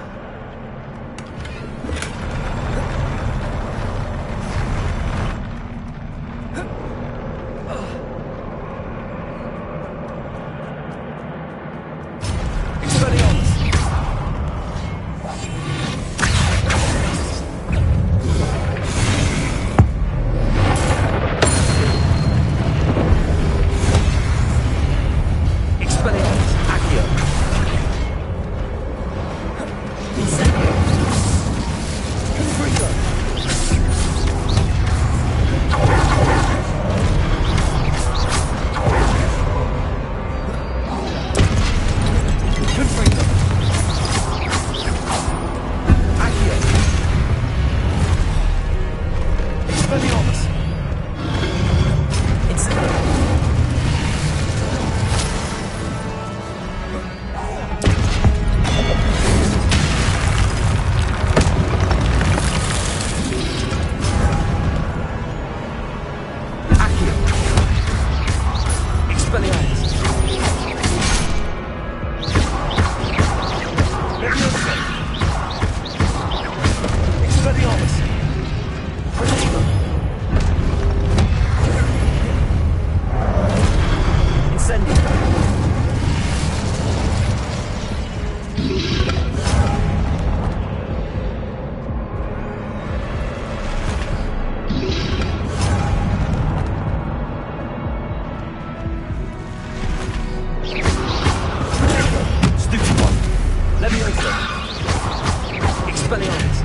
unwritten. Expelliarmus.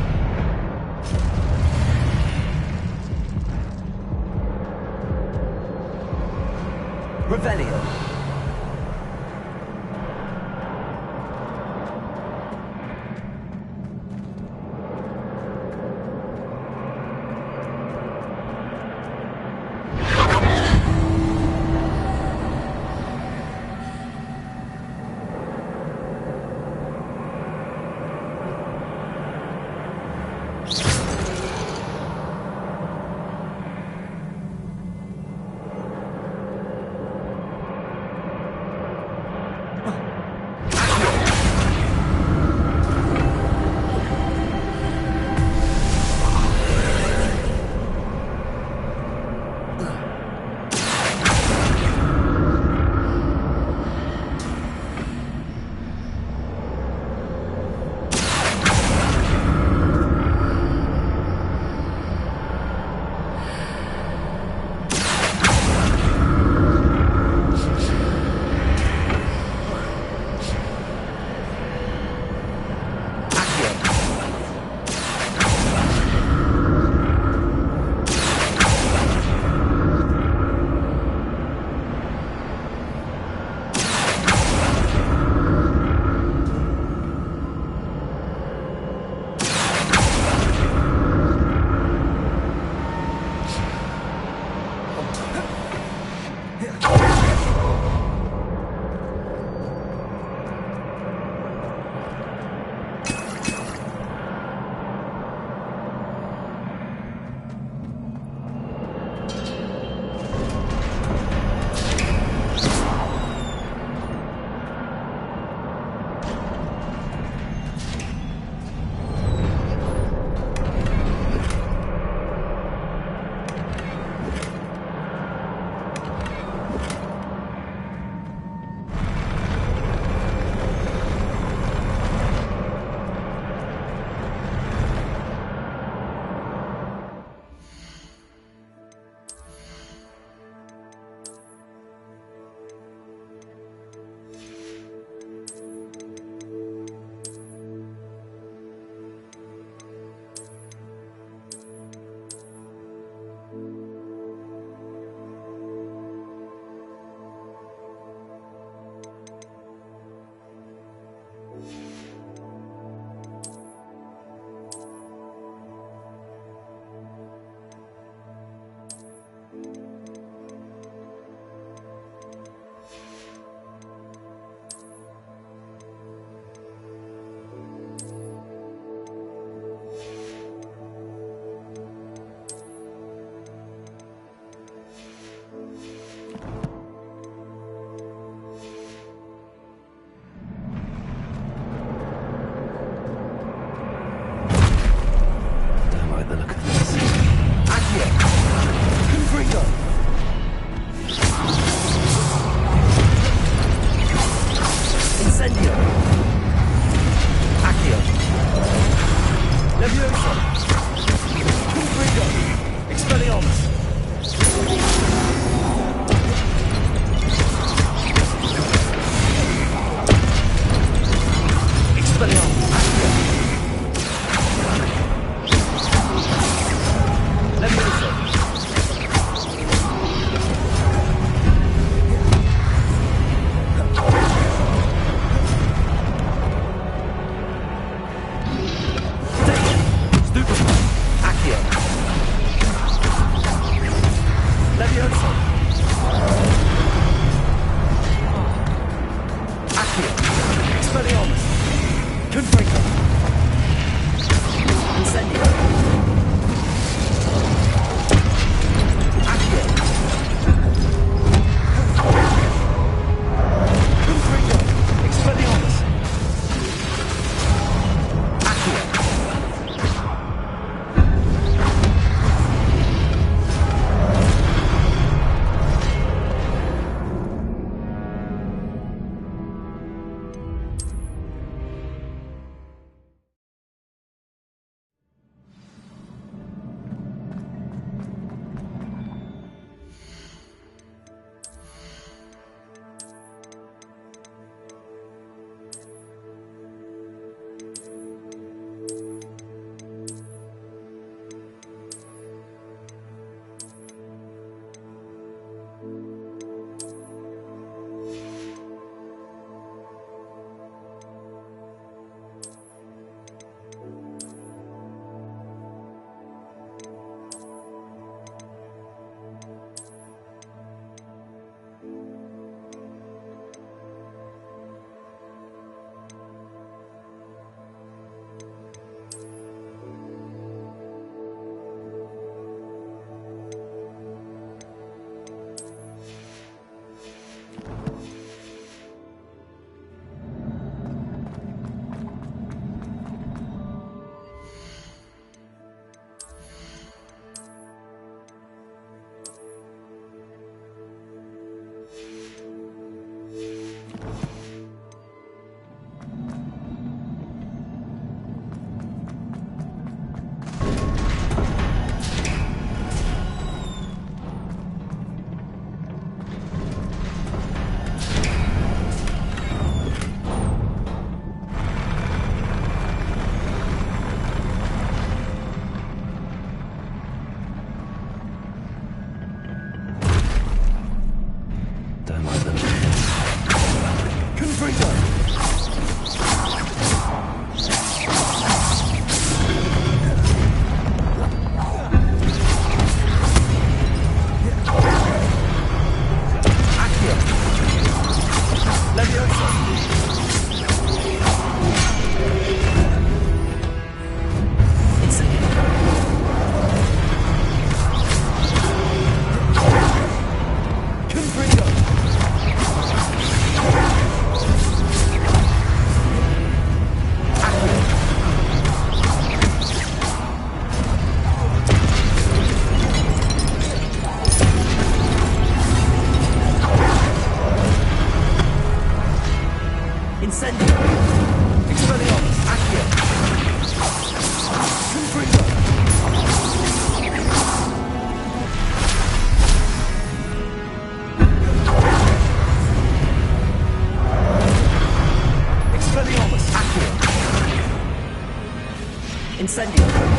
Revelio. Incendio.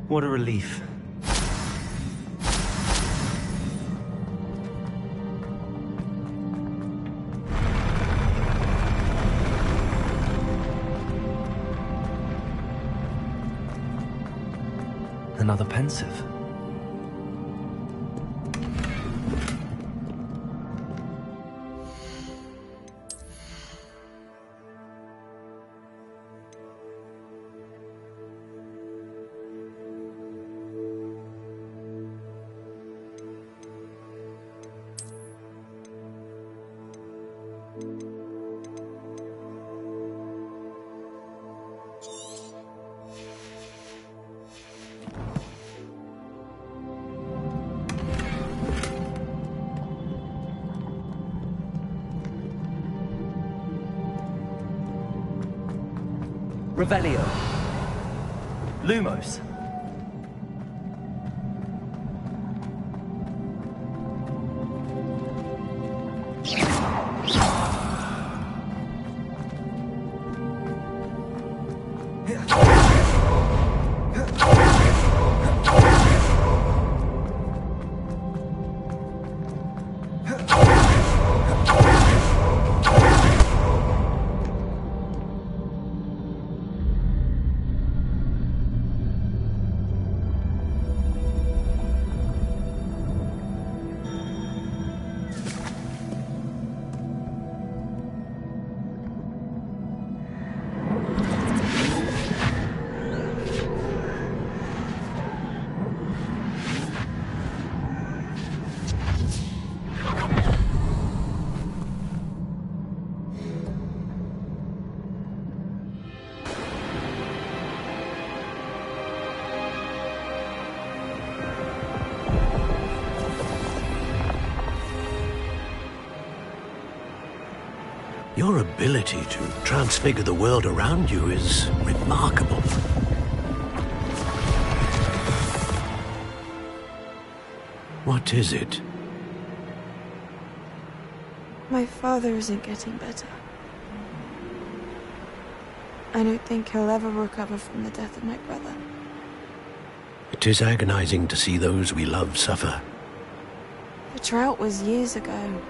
What a relief. Another pensive.
Revelio. Lumos.
Your ability to transfigure the world around you is remarkable. What is it?
My father isn't getting better. I don't think he'll ever recover from the death of my brother.
It is agonizing to see those we love suffer.
The drought was years ago,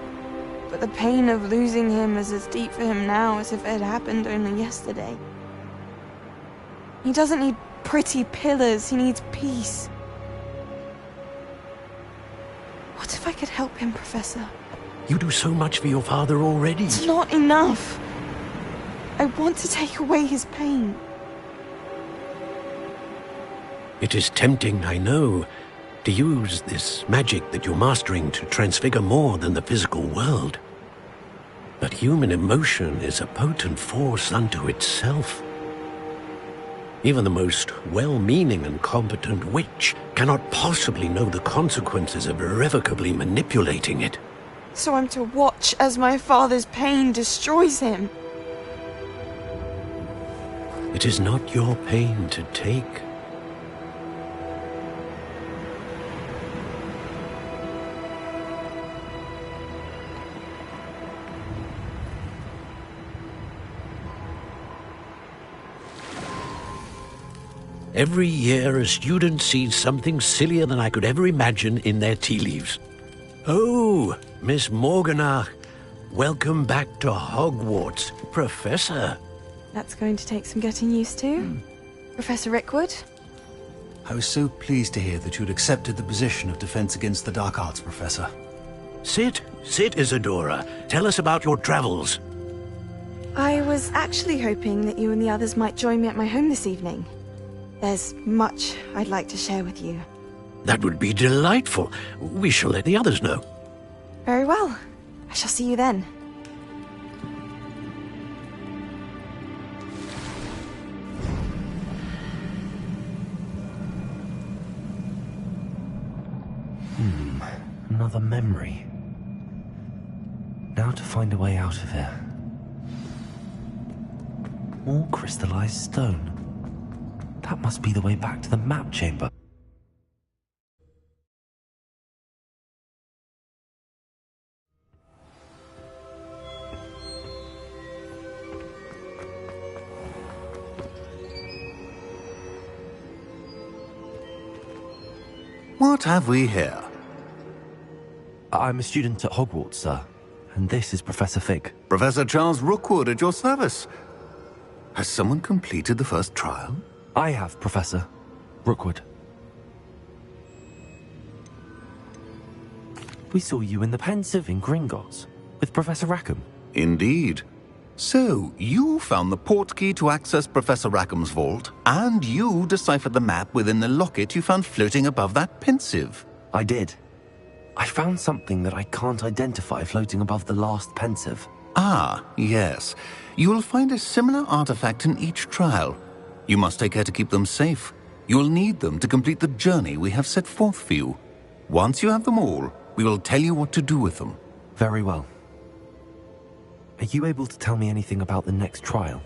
but the pain of losing him is as deep for him now as if it had happened only yesterday. He doesn't need pretty pillars, he needs peace. What if I could help him, Professor?
You do so much for your father already.
It's not enough. I want to take away his pain.
It is tempting, I know, to use this magic that you're mastering to transfigure more than the physical world. But human emotion is a potent force unto itself. Even the most well-meaning and competent witch cannot possibly know the consequences of irrevocably manipulating it.
So I'm to watch as my father's pain destroys him.
It is not your pain to take. Every year, a student sees something sillier than I could ever imagine in their tea leaves. Oh, Miss Morganach, welcome back to Hogwarts, Professor.
That's going to take some getting used to. Professor Rickwood?
I was so pleased to hear that you'd accepted the position of Defense Against the Dark Arts, Professor.
Sit, Isadora. Tell us about your travels.
I was actually hoping that you and the others might join me at my home this evening. There's much I'd like to share with you.
That would be delightful. We shall let the others know.
Very well. I shall see you then.
Another memory. Now to find a way out of here. More crystallized stone. That must be the way back to the map chamber.
What have we here?
I'm a student at Hogwarts, sir. And this is Professor Fig.
Professor Charles Rookwood at your service. Has someone completed the first trial?
I have, Professor Rookwood. We saw you in the Pensive in Gringotts with Professor Rackham.
Indeed. So, you found the portkey to access Professor Rackham's vault, and you deciphered the map within the locket you found floating above that Pensive.
I did. I found something that I can't identify floating above the last Pensive.
Ah, yes. You will find a similar artifact in each trial. You must take care to keep them safe. You will need them to complete the journey we have set forth for you. Once you have them all, we will tell you what to do with them.
Very well. Are you able to tell me anything about the next trial?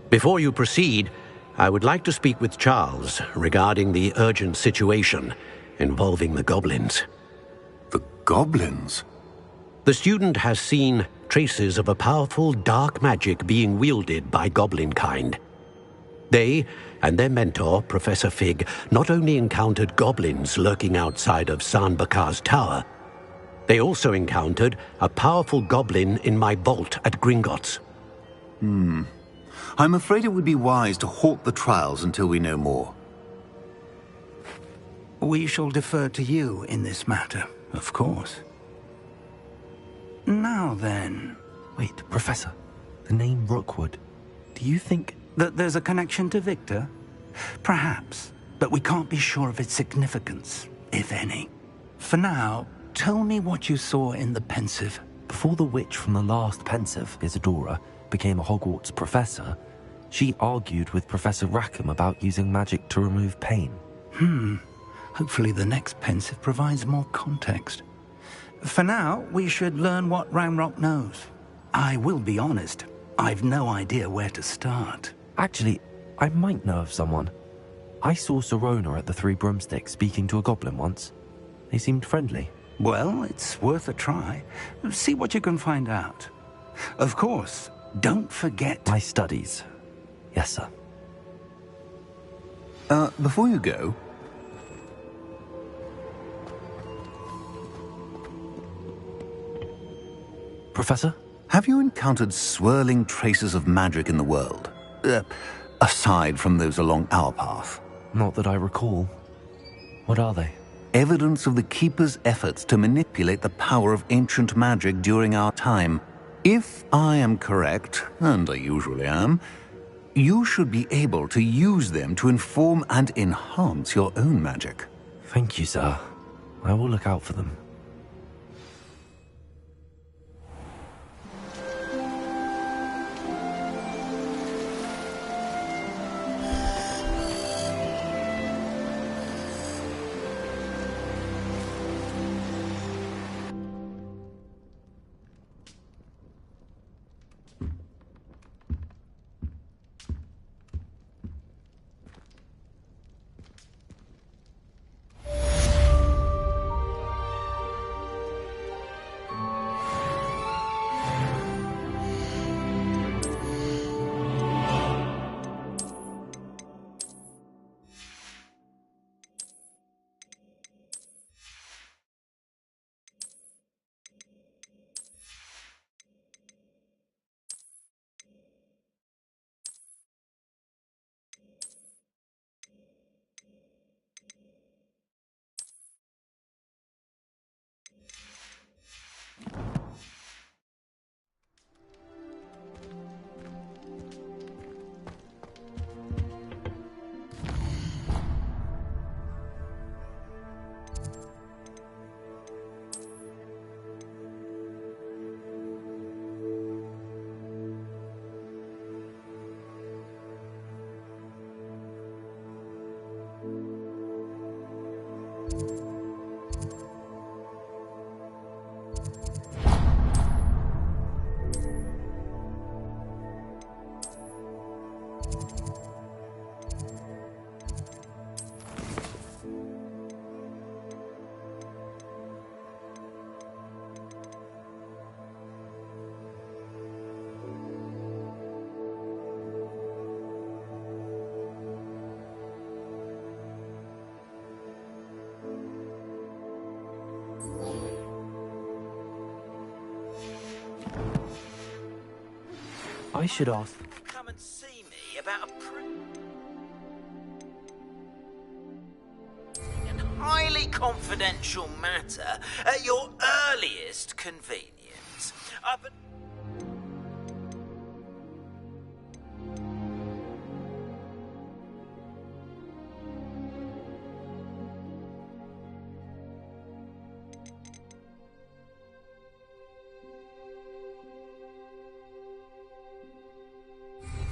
Before you proceed, I would like to speak with Charles regarding the urgent situation involving the goblins.
The goblins?
The student has seen traces of a powerful dark magic being wielded by goblin kind. They and their mentor, Professor Fig, not only encountered goblins lurking outside of Sanbakar's tower, they also encountered a powerful goblin in my vault at Gringotts.
I'm afraid it would be wise to halt the trials until we know more.
We shall defer to you in this matter, of course. Now then...
Wait, Professor. The name Rookwood. Do you think...
that there's a connection to Victor? Perhaps, but we can't be sure of its significance, if any. For now, tell me what you saw in the Pensive.
Before the witch from the last Pensive, Isadora, became a Hogwarts professor, she argued with Professor Rackham about using magic to remove pain.
Hopefully the next Pensive provides more context. For now, we should learn what Ranrock knows. I will be honest, I've no idea where to start.
Actually, I might know of someone. I saw Serona at the Three Broomsticks speaking to a goblin once. They seemed friendly.
Well, it's worth a try. See what you can find out. Of course, don't forget...
my studies. Yes, sir.
Before you go...
Professor?
Have you encountered swirling traces of magic in the world? Aside from those along our path?
Not that I recall. What are they?
Evidence of the Keeper's efforts to manipulate the power of ancient magic during our time. If I am correct, and I usually am, you should be able to use them to inform and enhance your own magic.
Thank you, sir. I will look out for them. I should ask.
Come and see me about a highly confidential matter at your earliest convenience. But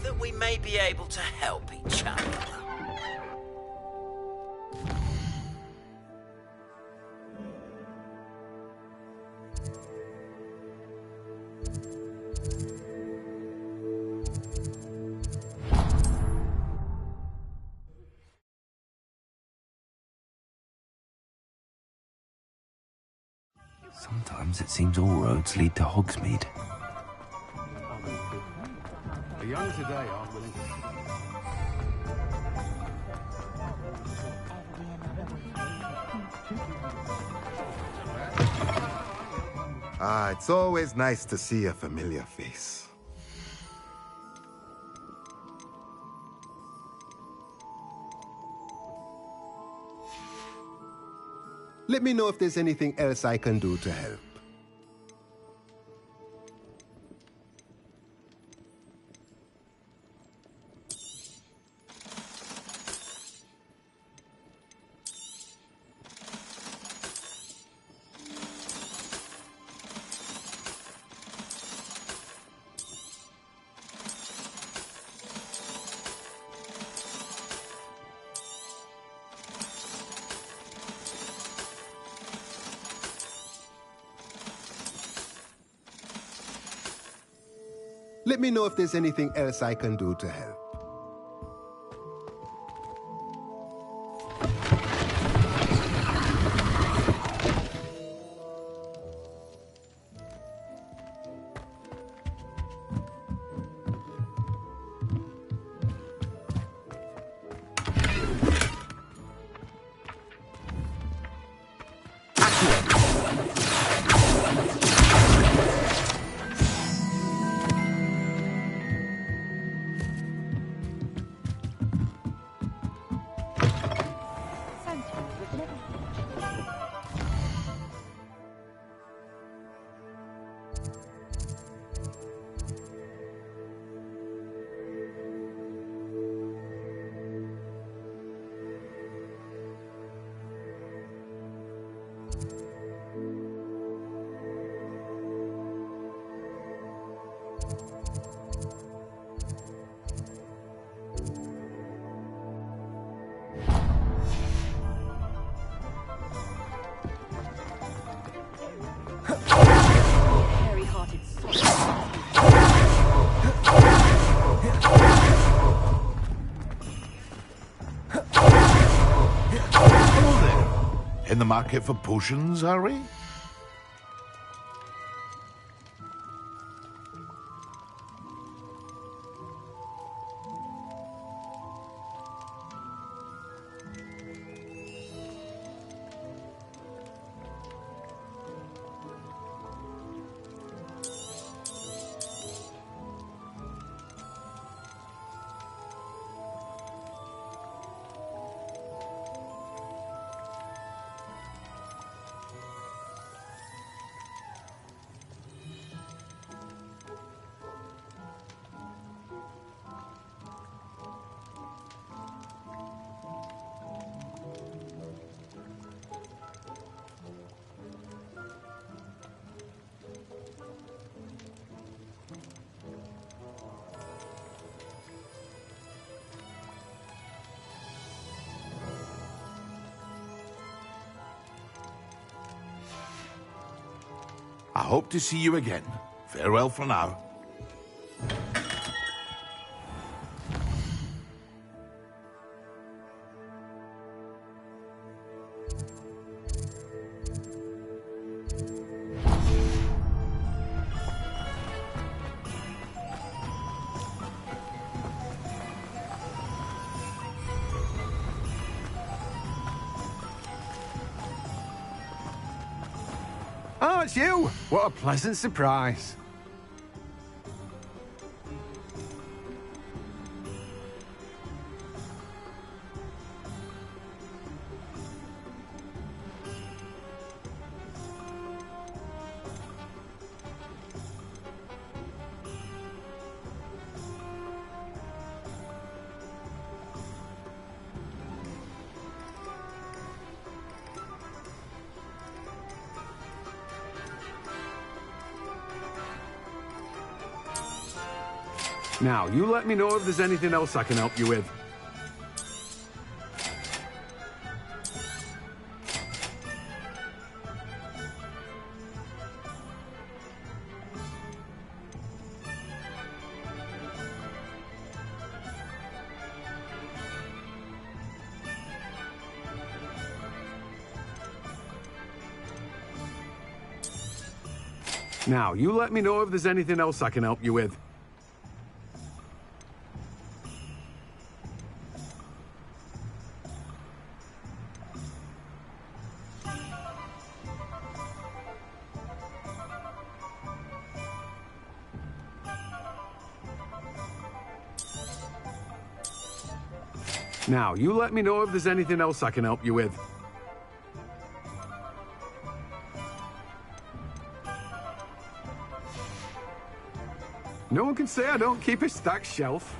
that we may be able to help each other.
Sometimes it seems all roads lead to Hogsmeade.
The young today aren't willing to...
Ah, it's always nice to see a familiar face. Let me know if there's anything else I can do to help. Let me know if there's anything else I can do to help.
created solid.
Hello there. In the market for potions, Harry? I hope to see you again. Farewell for now.
Oh, it's you! What a pleasant surprise. Now, you let me know if there's anything else I can help you with. Now, you let me know if there's anything else I can help you with. Now, you let me know if there's anything else I can help you with. No one can say I don't keep a stacked shelf.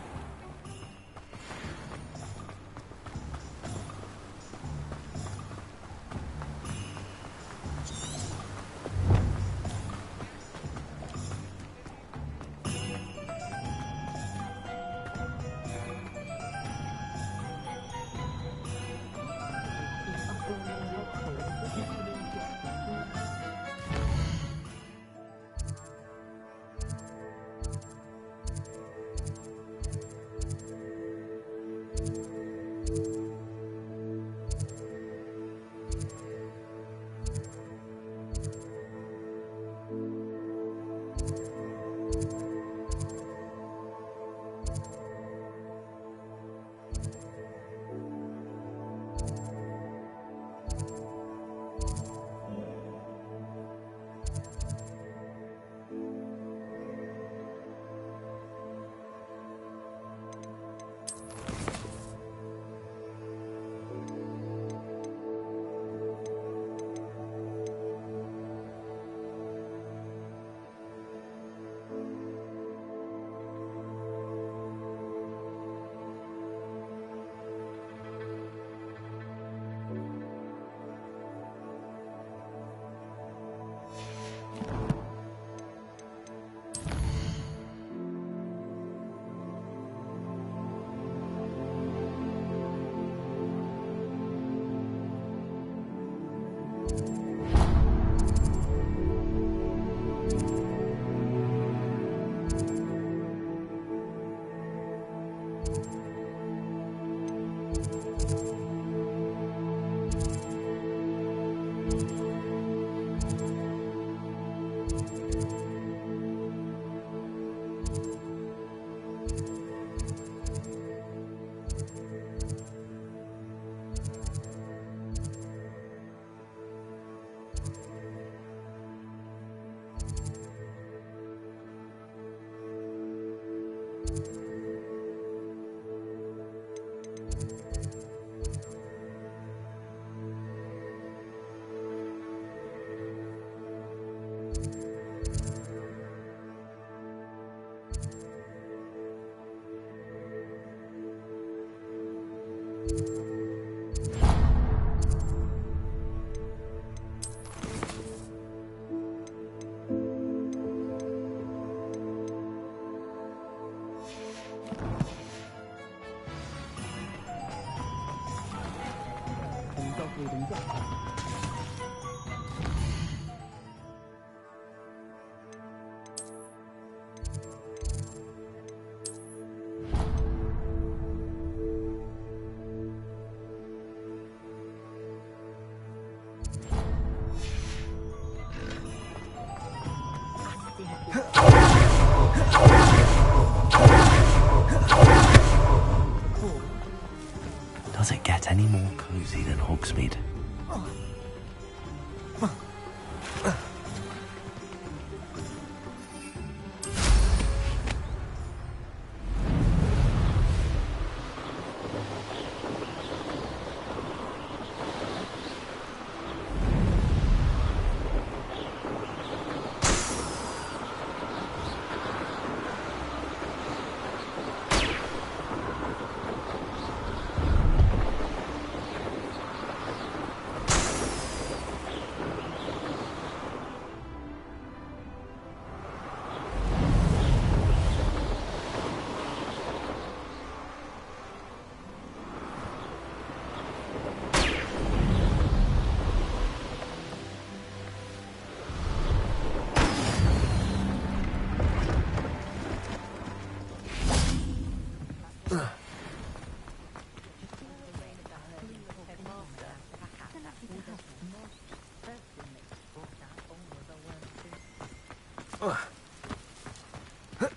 any more cozy than Hogsmeade.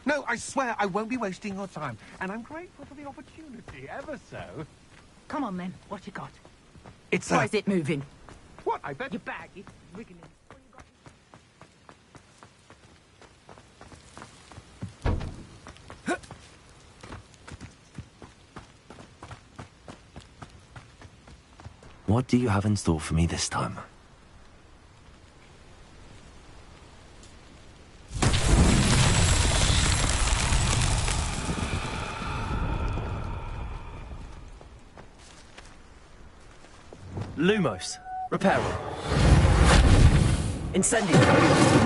No, I swear I won't be wasting your time. And I'm grateful for the opportunity, ever so.
Come on, then. What you got?
It's
Why is it moving?
What? I bet...
Your bag. It's wiggling.
What do you have in store for me this time?
Lumos. Repair. Incendio.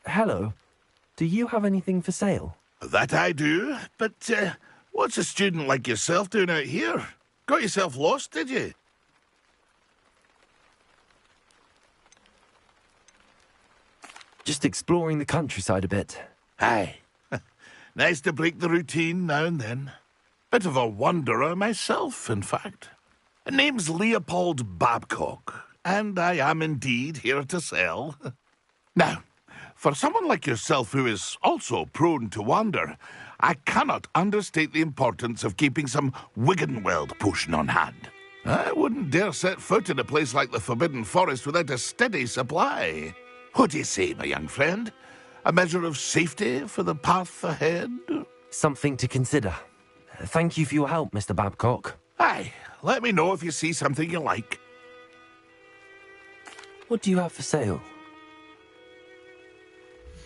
Hello. Do you have anything for sale?
That I do, but what's a student like yourself doing out here? Got yourself lost, did you?
Just exploring the countryside a bit.
Aye. Nice to break the routine now and then. Bit of a wanderer myself, in fact. Name's Leopold Babcock, and I am indeed here to sell. Now, for someone like yourself who is also prone to wander, I cannot understate the importance of keeping some Wiggenweld potion on hand. I wouldn't dare set foot in a place like the Forbidden Forest without a steady supply. What do you say, my young friend? A measure of safety for the path ahead?
Something to consider. Thank you for your help, Mr. Babcock.
Aye, let me know if you see something you like.
What do you have for sale?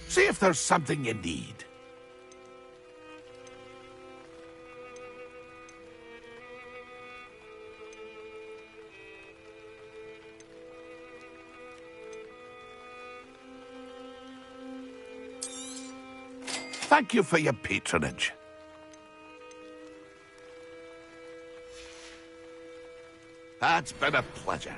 See if there's something you need. Thank you for your patronage. That's been a pleasure.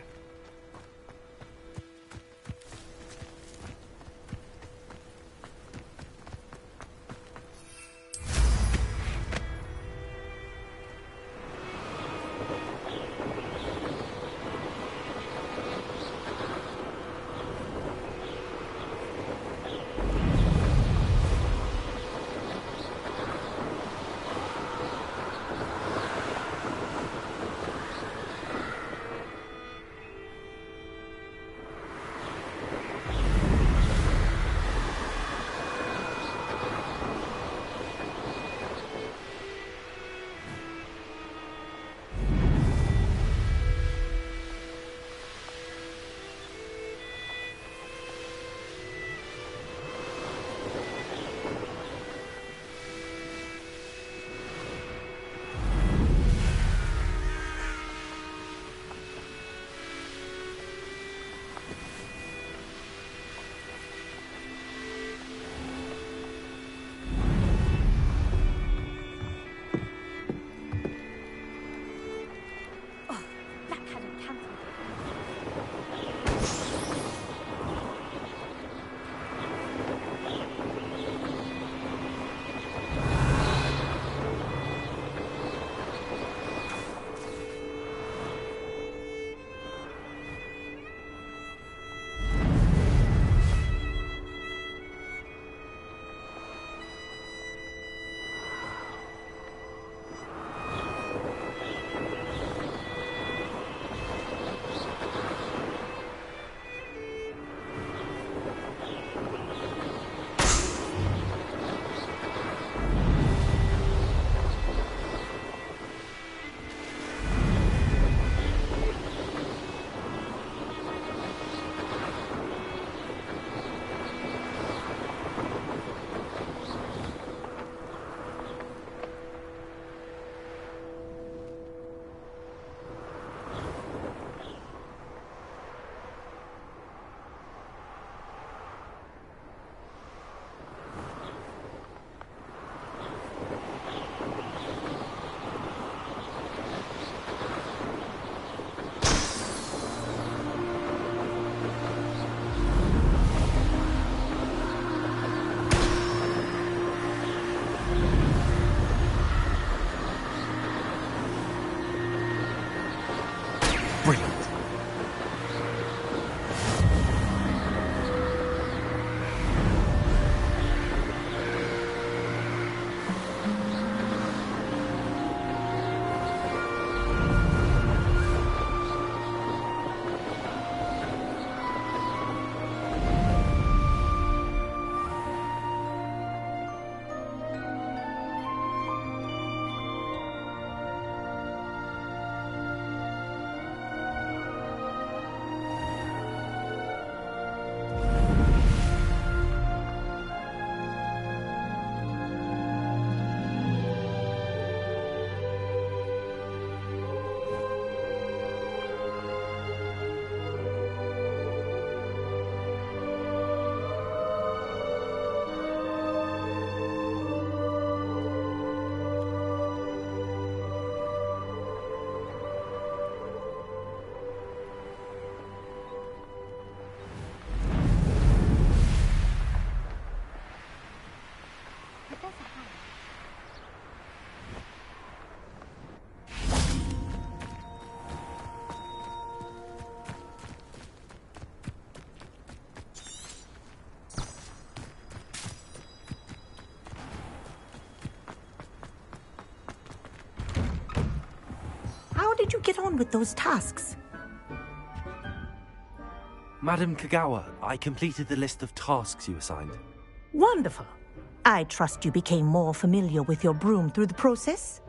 did you get on with those tasks?
Madam Kagawa, I completed the list of tasks you assigned.
Wonderful. I trust you became more familiar with your broom through the process?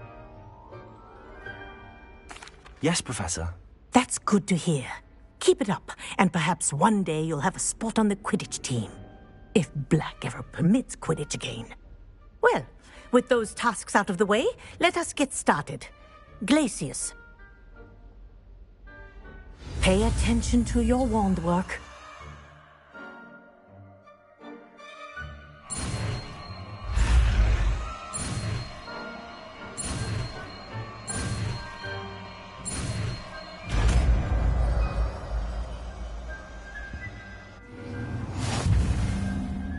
Yes, Professor.
That's good to hear. Keep it up, and perhaps one day you'll have a spot on the Quidditch team. If Black ever permits Quidditch again. Well, with those tasks out of the way, let us get started. Glacius. Pay attention to your wand work.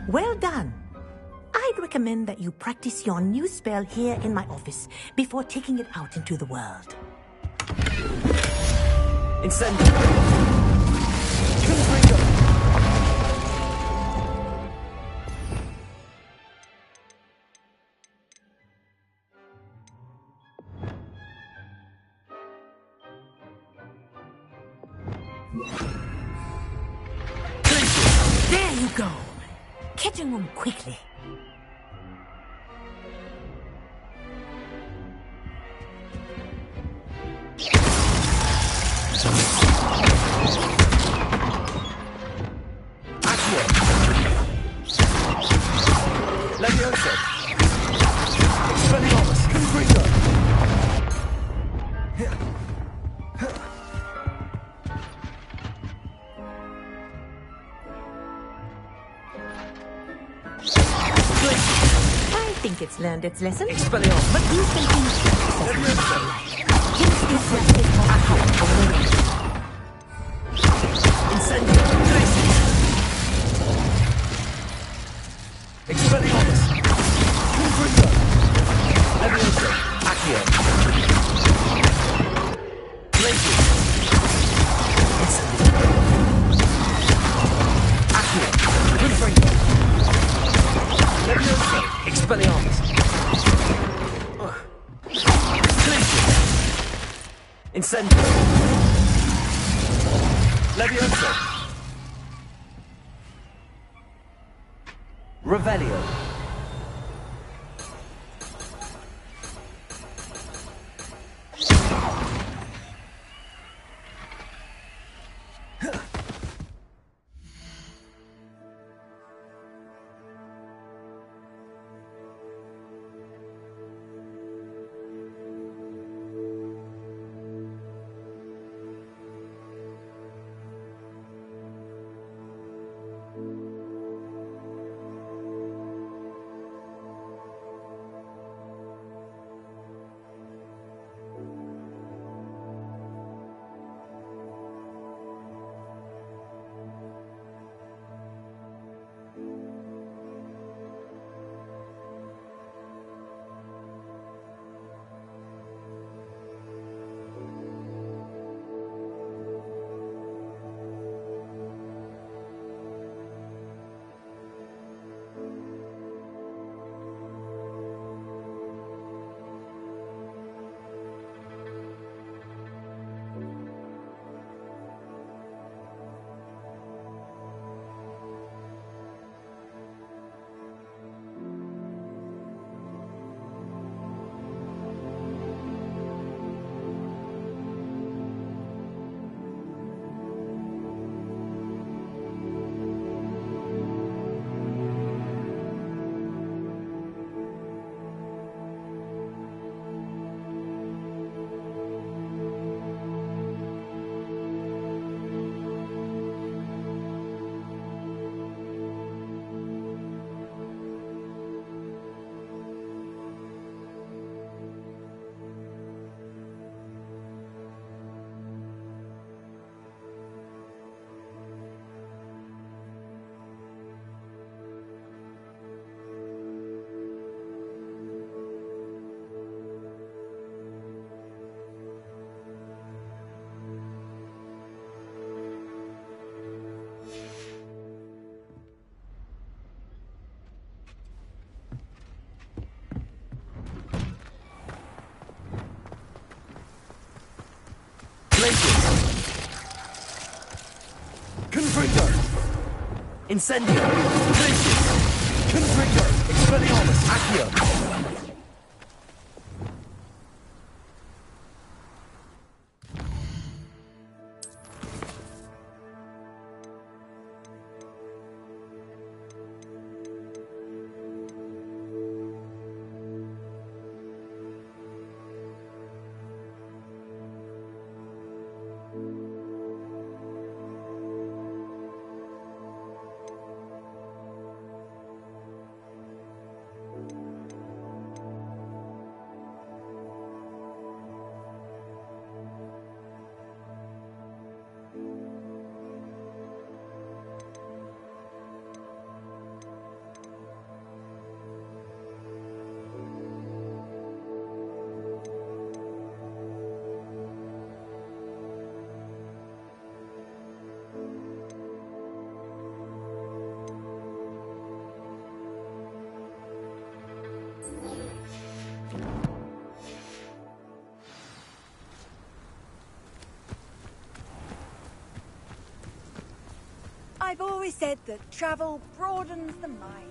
Well done. I'd recommend that you practice your new spell here in my office before taking it out into the world.
Incendio. Confringo.
There you go. Catching them quickly.
Leviosa. Expelliarmus. Confringo.
I think it's learned its lesson.
Expelliarmus.
But you can
Incendio. Expelliarmus. Confringo. Leviosa. Accio. Glacius. Incendio. Accio. Confringo. Leviosa. Expelliarmus. Glacius. Incendio. Leviosa. Revelio. Confringo! Incendio! Glacius! Confringo! Expelliarmus! Accio!
I've always said that travel broadens the mind.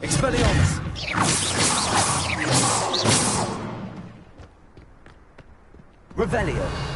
Expelliarmus! Revelio!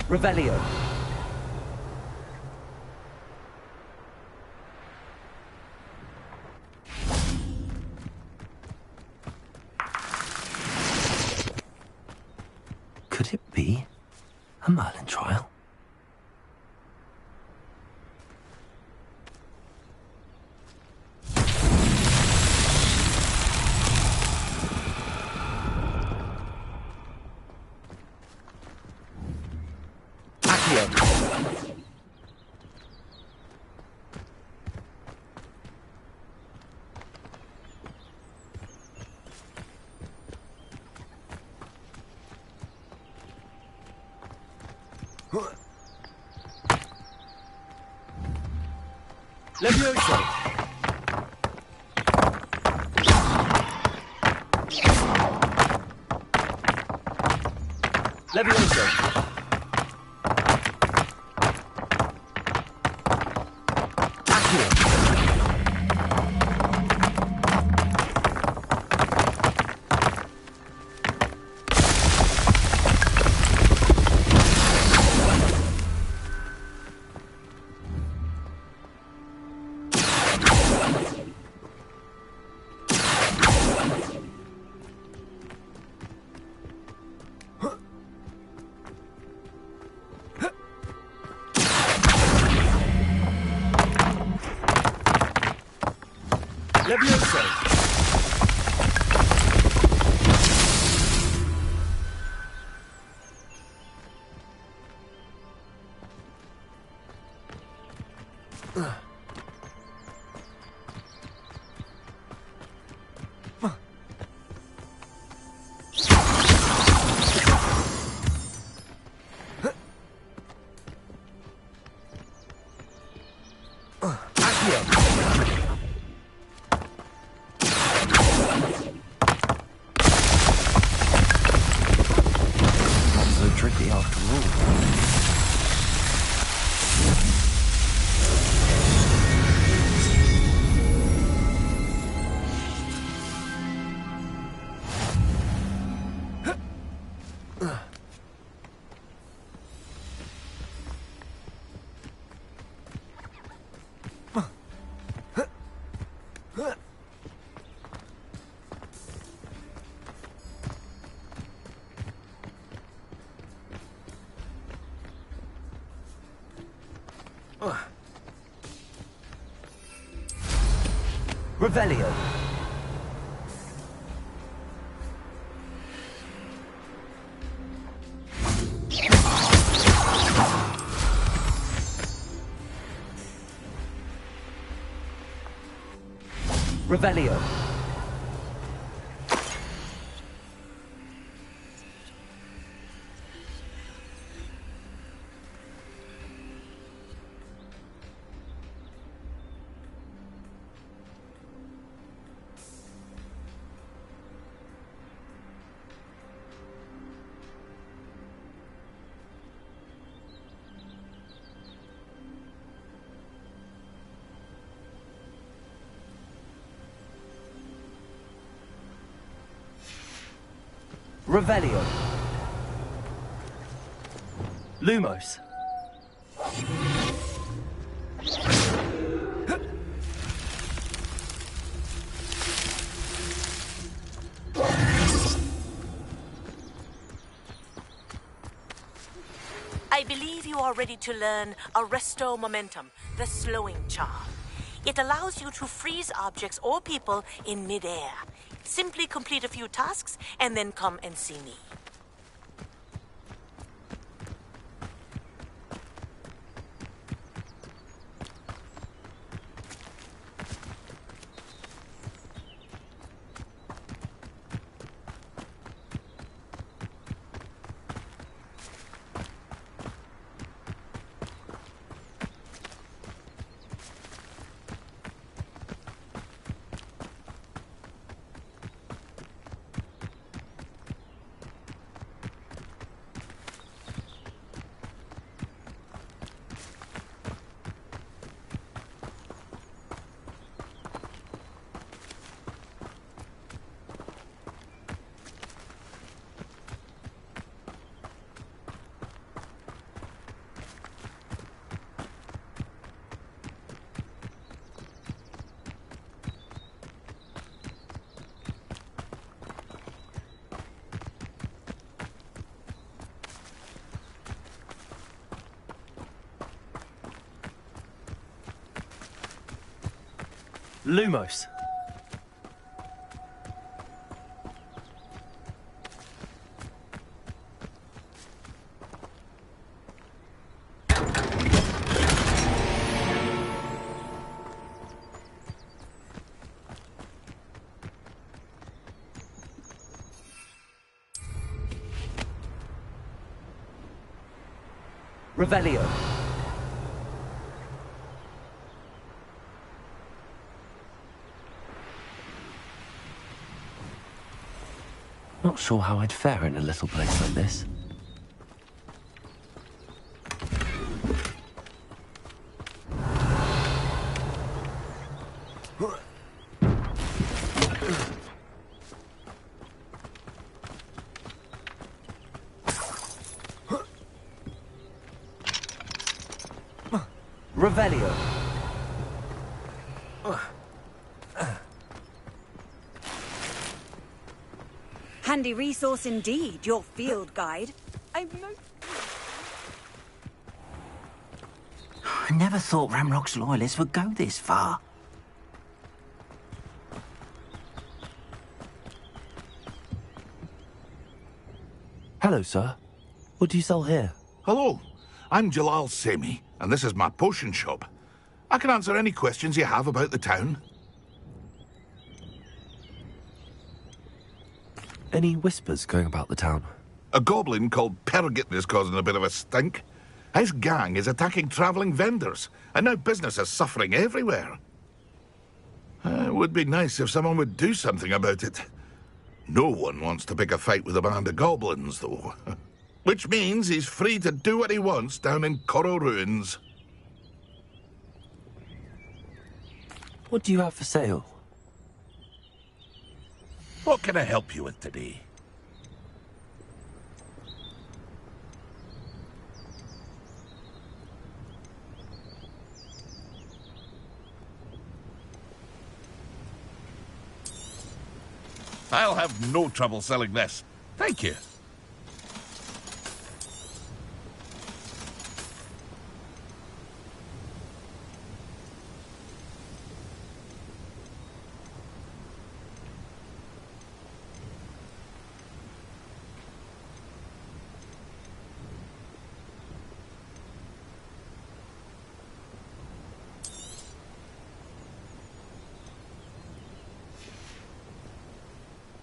Revelio.
Could it be a Merlin trial?
Levioso! Levioso! Revelio. Revelio. Revelio. Lumos.
I believe you are ready to learn Arresto Momentum, the slowing charm. It allows you to freeze objects or people in midair. Simply complete a few tasks and then come and see me.
Lumos. Revelio.
Not sure how I'd fare in a little place like this.
Revelio.
Handy resource indeed, your field guide.
I never thought Ramrock's loyalists would go this far.
Hello, sir. What do you sell here?
Hello, I'm Jalal Semi, and this is my potion shop. I can answer any questions you have about the town.
Any whispers going about the town?
A goblin called Pergit is causing a bit of a stink. His gang is attacking travelling vendors, and now business is suffering everywhere. It would be nice if someone would do something about it. No one wants to pick a fight with a band of goblins, though. Which means he's free to do what he wants down in Coral Ruins.
What do you have for sale?
What can I help you with today? I'll have no trouble selling this. Thank you.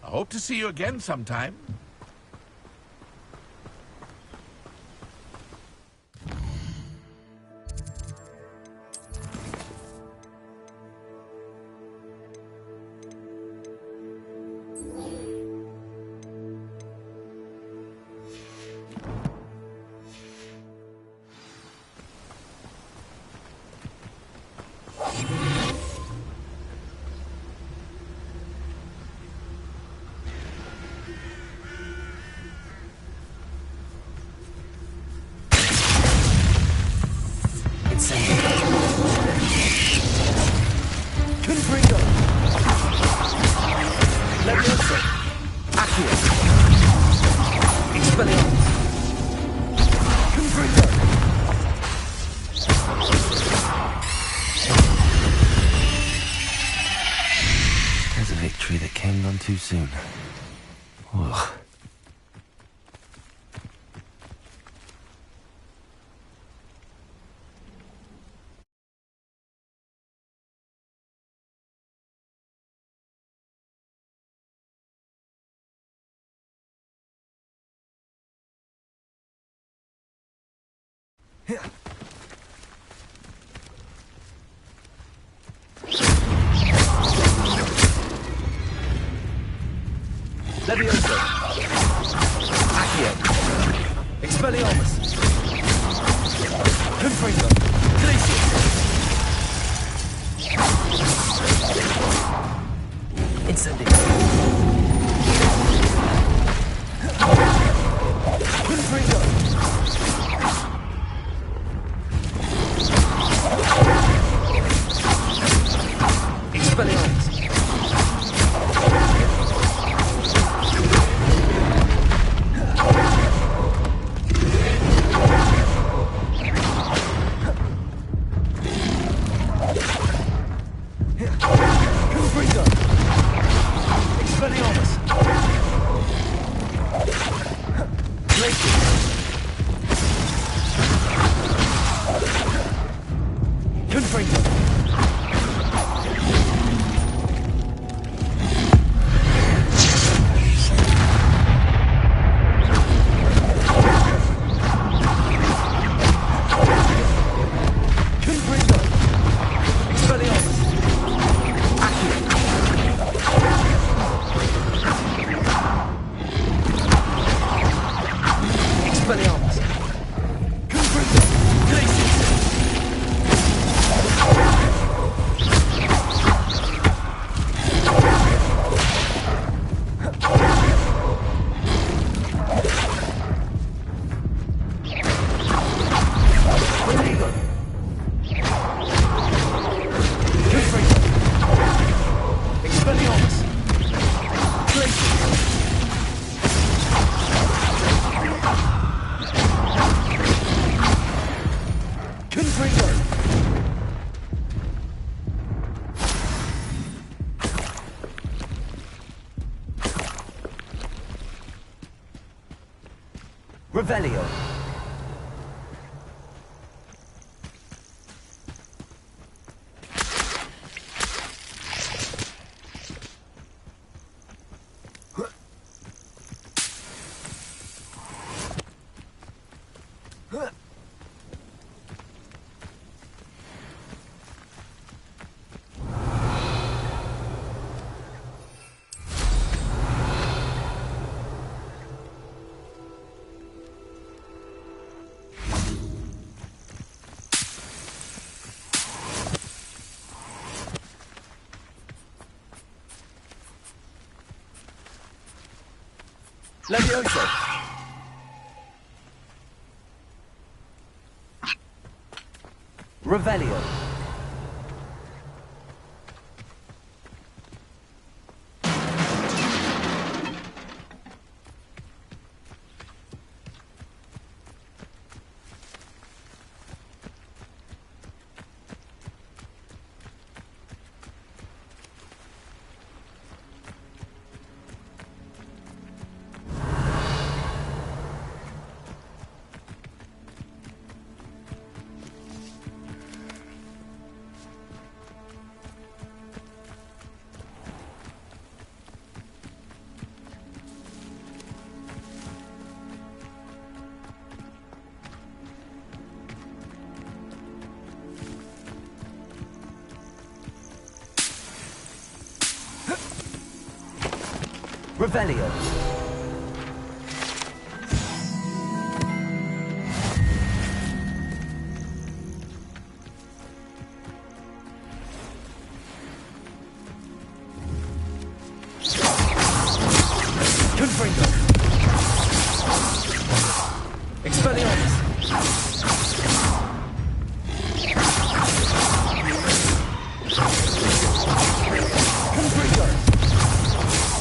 I hope to see you again sometime.
There's a victory that came none too soon. Ugh.
Levioso. Accio. Expelliarmus. Confringo. Glacius. Incendio. Confringo. Expelliarmus. Expelliarmus! Glacius! Revelio. Levioso. Revelio. Revelio. Confringo. Expelliarmus. Confringo.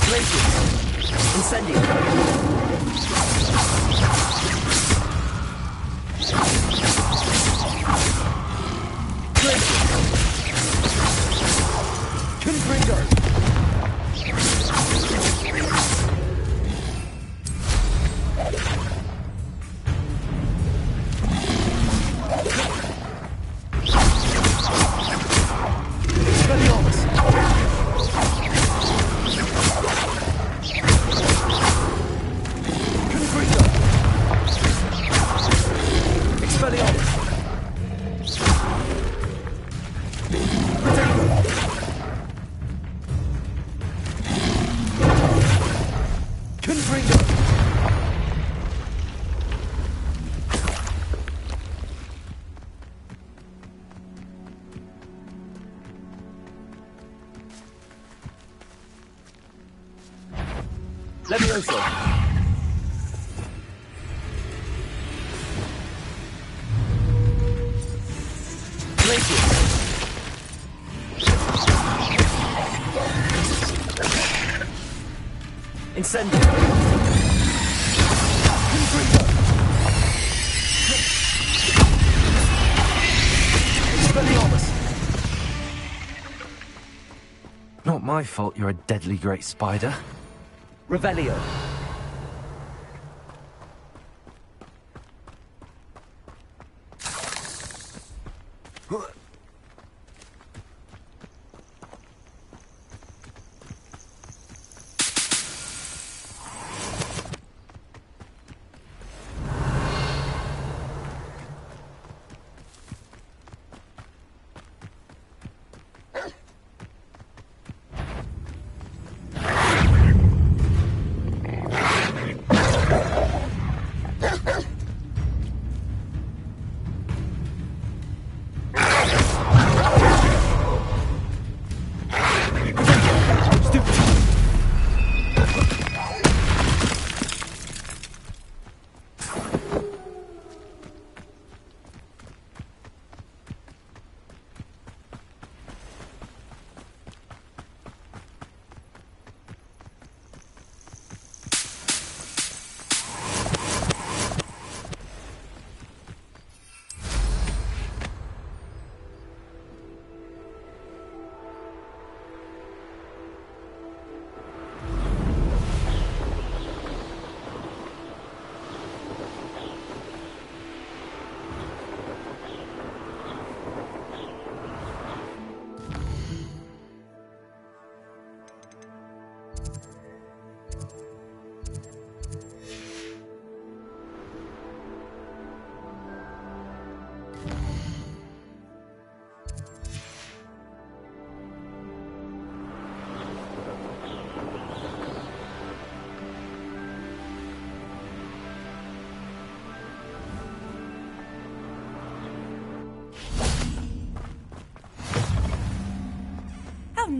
Glacius. Incendio. Glacius. Confringo. Expelliarmus. Levioso. Glacius. Incendio. Confringo. Expelliarmus.
Not my fault you're a deadly great spider.
Revelio.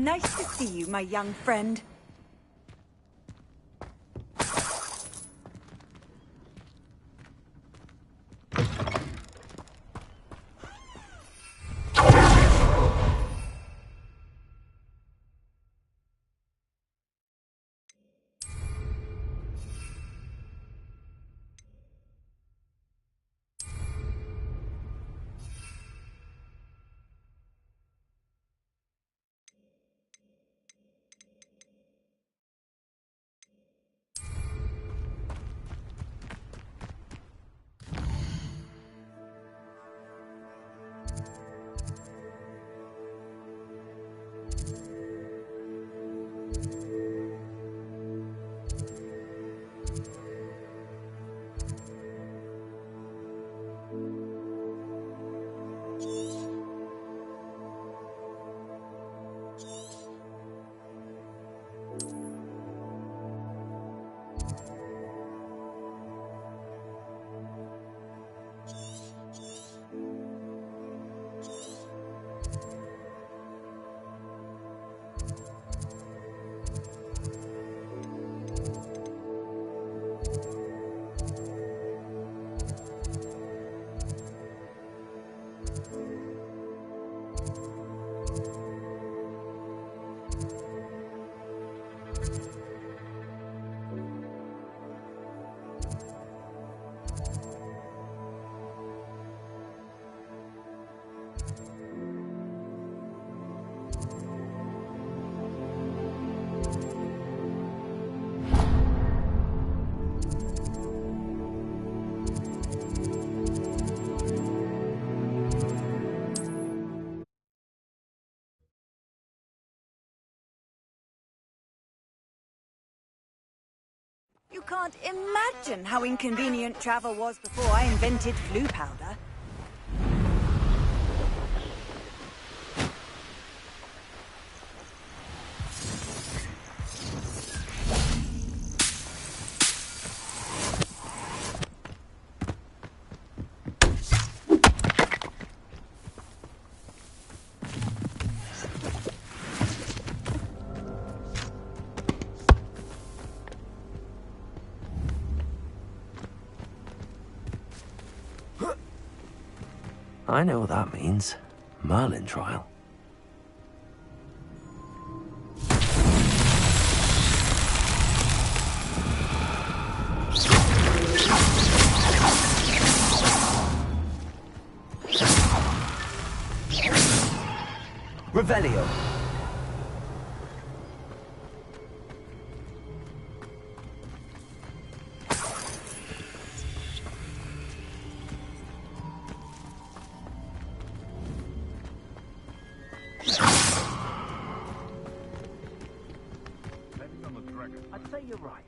Nice to see you, my young friend. You can't imagine how inconvenient travel was before I invented flu powder.
I know what that means. Merlin trial.
Revelio.
I'd say you're right.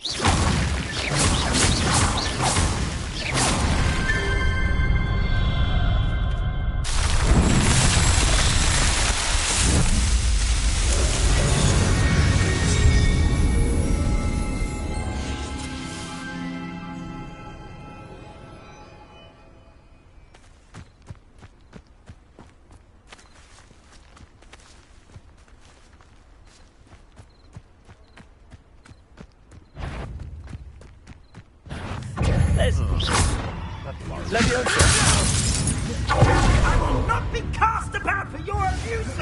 I will not be cast about for your abuse!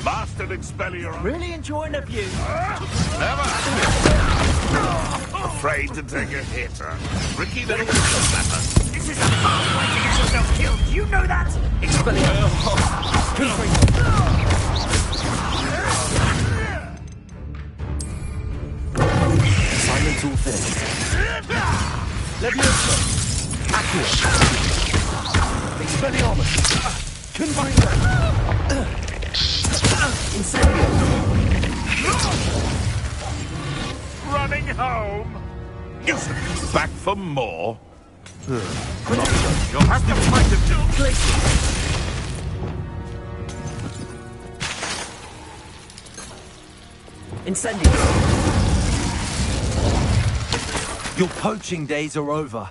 Bastard Expelliarmus.
Really enjoying the view.
Never. Afraid to take a hit, huh? Ricky little slapper.
This is a fast way to get yourself killed. Do you know that?
Assignment's all finished. Leviosa. Accurate. Expelliarmus. Confinement. Incendio.
Running home. Back for more. You'll have to fight the two places.
Incendio.
Your poaching days are over.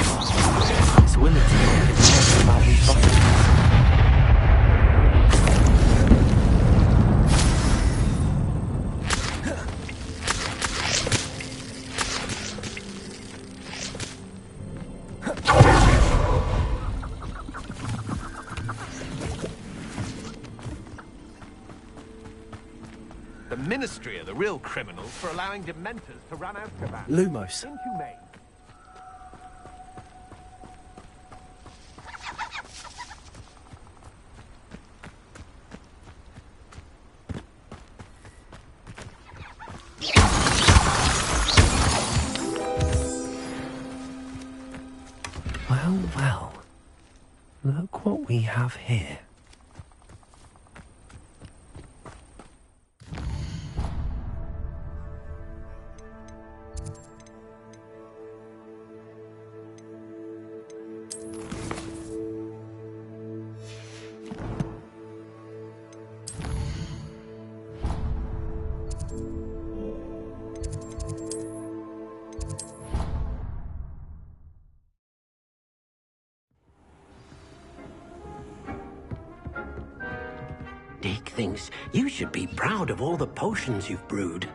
It's Willard talking about these buttons.
The Ministry are the real criminals for allowing Dementors to run Azkaban.
Lumos.
Inhumane.
Well, well. Look what we have here.
Dick thinks you should be proud of all the potions you've brewed.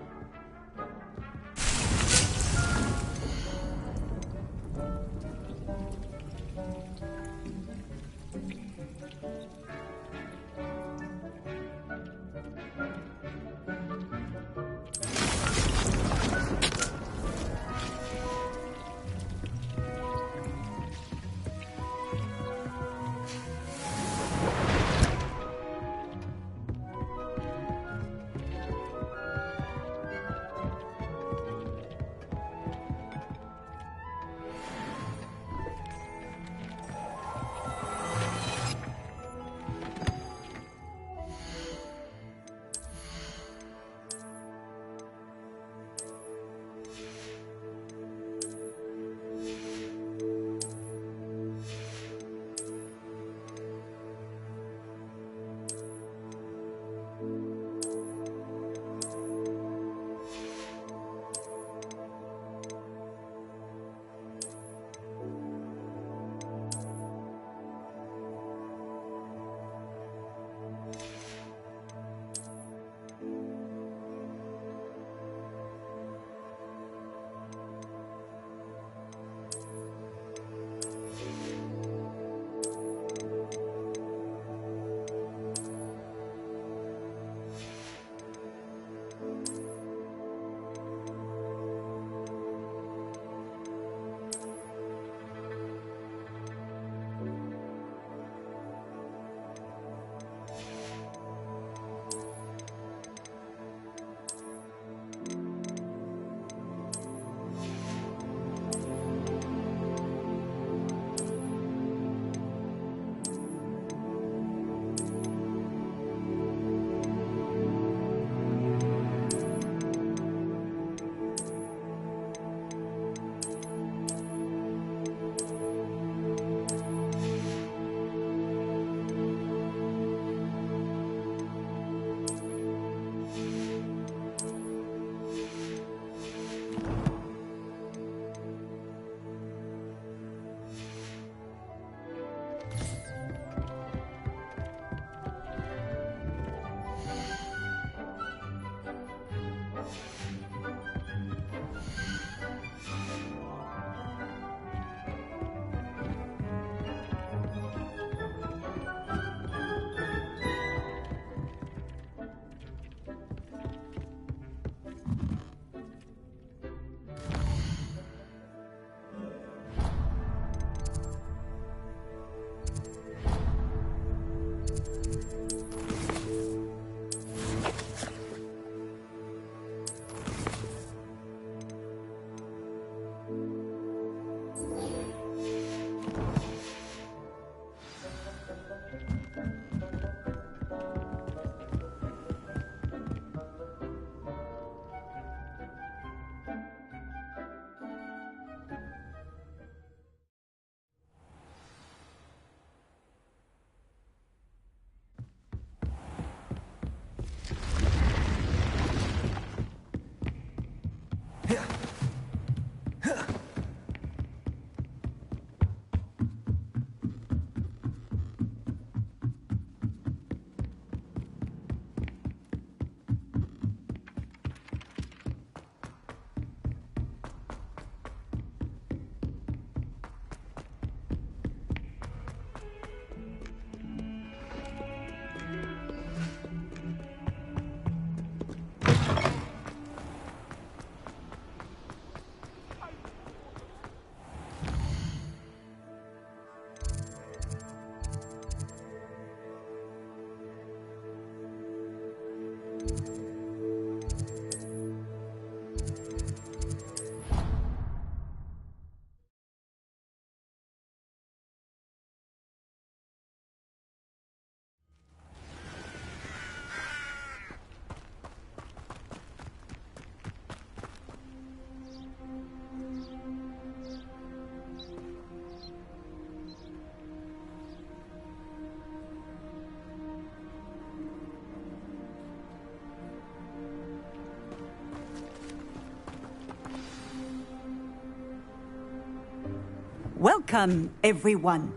Welcome, everyone.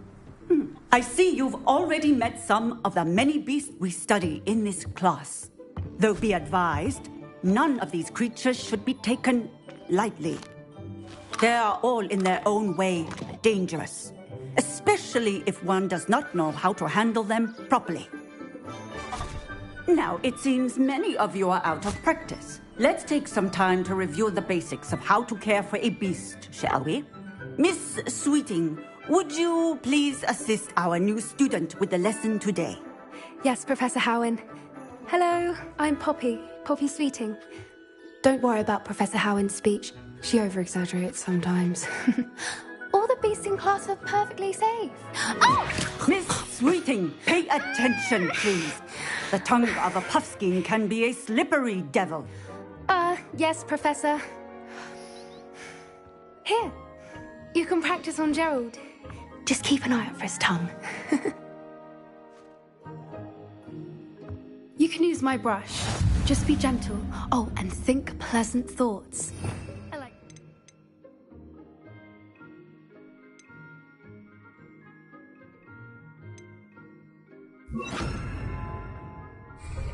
I see you've already met some of the many beasts we study in this class. Though be advised, none of these creatures should be taken lightly. They are all in their own way dangerous, especially if one does not know how to handle them properly. Now, it seems many of you are out of practice. Let's take some time to review the basics of how to care for a beast, shall we? Miss Sweeting, would you please assist our new student with the lesson today?
Yes, Professor Howen. Hello, I'm Poppy Sweeting. Don't worry about Professor Howen's speech. She over-exaggerates sometimes. All the beasts in class are perfectly safe. Oh!
Miss Sweeting, pay attention, please. The tongue of a puffskein can be a slippery devil.
Yes, Professor. Here, you can practice on Gerald. Just keep an eye out for his tongue. You can use my brush. Just be gentle. Oh, and think pleasant thoughts.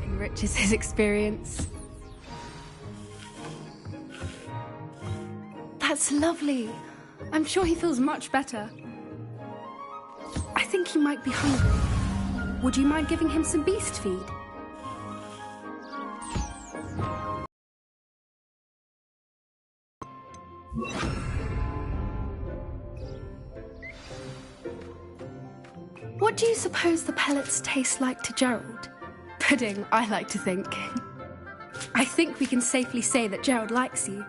Enriches his experience. That's lovely. I'm sure he feels much better. I think he might be hungry. Would you mind giving him some beast feed? What do you suppose the pellets taste like to Gerald? Pudding, I like to think. I think we can safely say that Gerald likes you.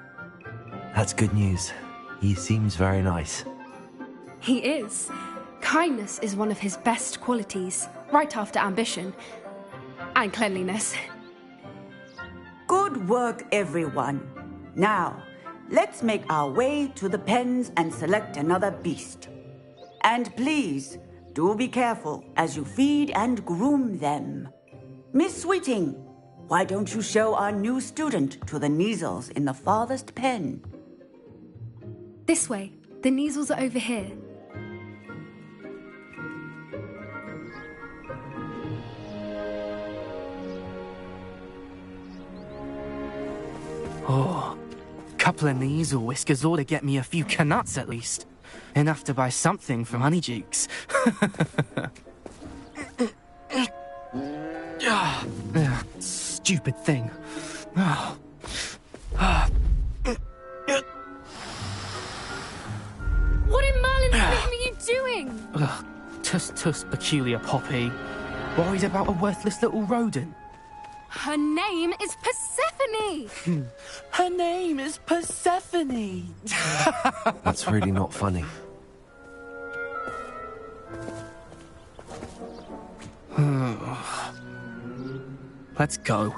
That's good news. He seems very nice.
He is. Kindness is one of his best qualities, right after ambition. And cleanliness.
Good work, everyone. Now, let's make our way to the pens and select another beast. And please, do be careful as you feed and groom them. Miss Sweeting, why don't you show our new student to the Neasels in the farthest pen?
This way. The Neasels are over here.
Oh, couple of Neasel whiskers ought to get me a few canuts at least. Enough to buy something from Honeydukes. Stupid thing.
What in Merlin's name are you doing?
Tuss, peculiar Poppy. Worried about a worthless little rodent.
Her name is Persephone!
Her name is Persephone!
That's really not funny.
Let's go.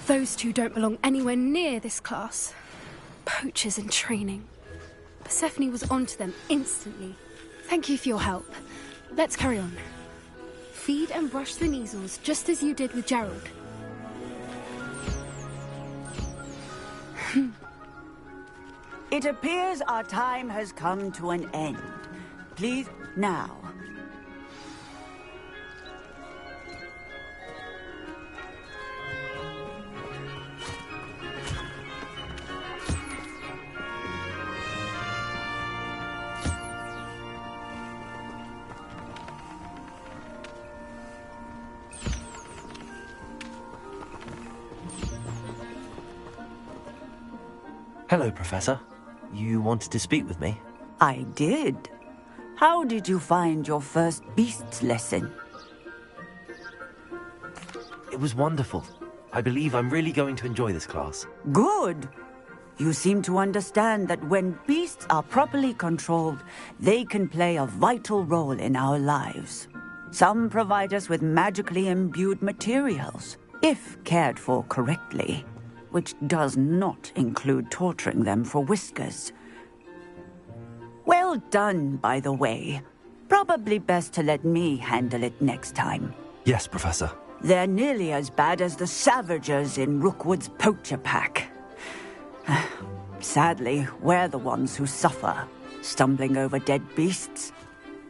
Those two don't belong anywhere near this class. Poachers in training. Persephone was onto them instantly. Thank you for your help. Let's carry on. Feed and brush the Neasels just as you did with Gerald.
It appears our time has come to an end. Please, now.
Hello, Professor. You wanted to speak with me?
I did. How did you find your first beasts lesson?
It was wonderful. I believe I'm really going to enjoy this class.
Good. You seem to understand that when beasts are properly controlled, they can play a vital role in our lives. Some provide us with magically imbued materials, if cared for correctly, which does not include torturing them for whiskers. Well done, by the way. Probably best to let me handle it next time.
Yes, Professor.
They're nearly as bad as the Savagers in Rookwood's poacher pack. Sadly, we're the ones who suffer, stumbling over dead beasts.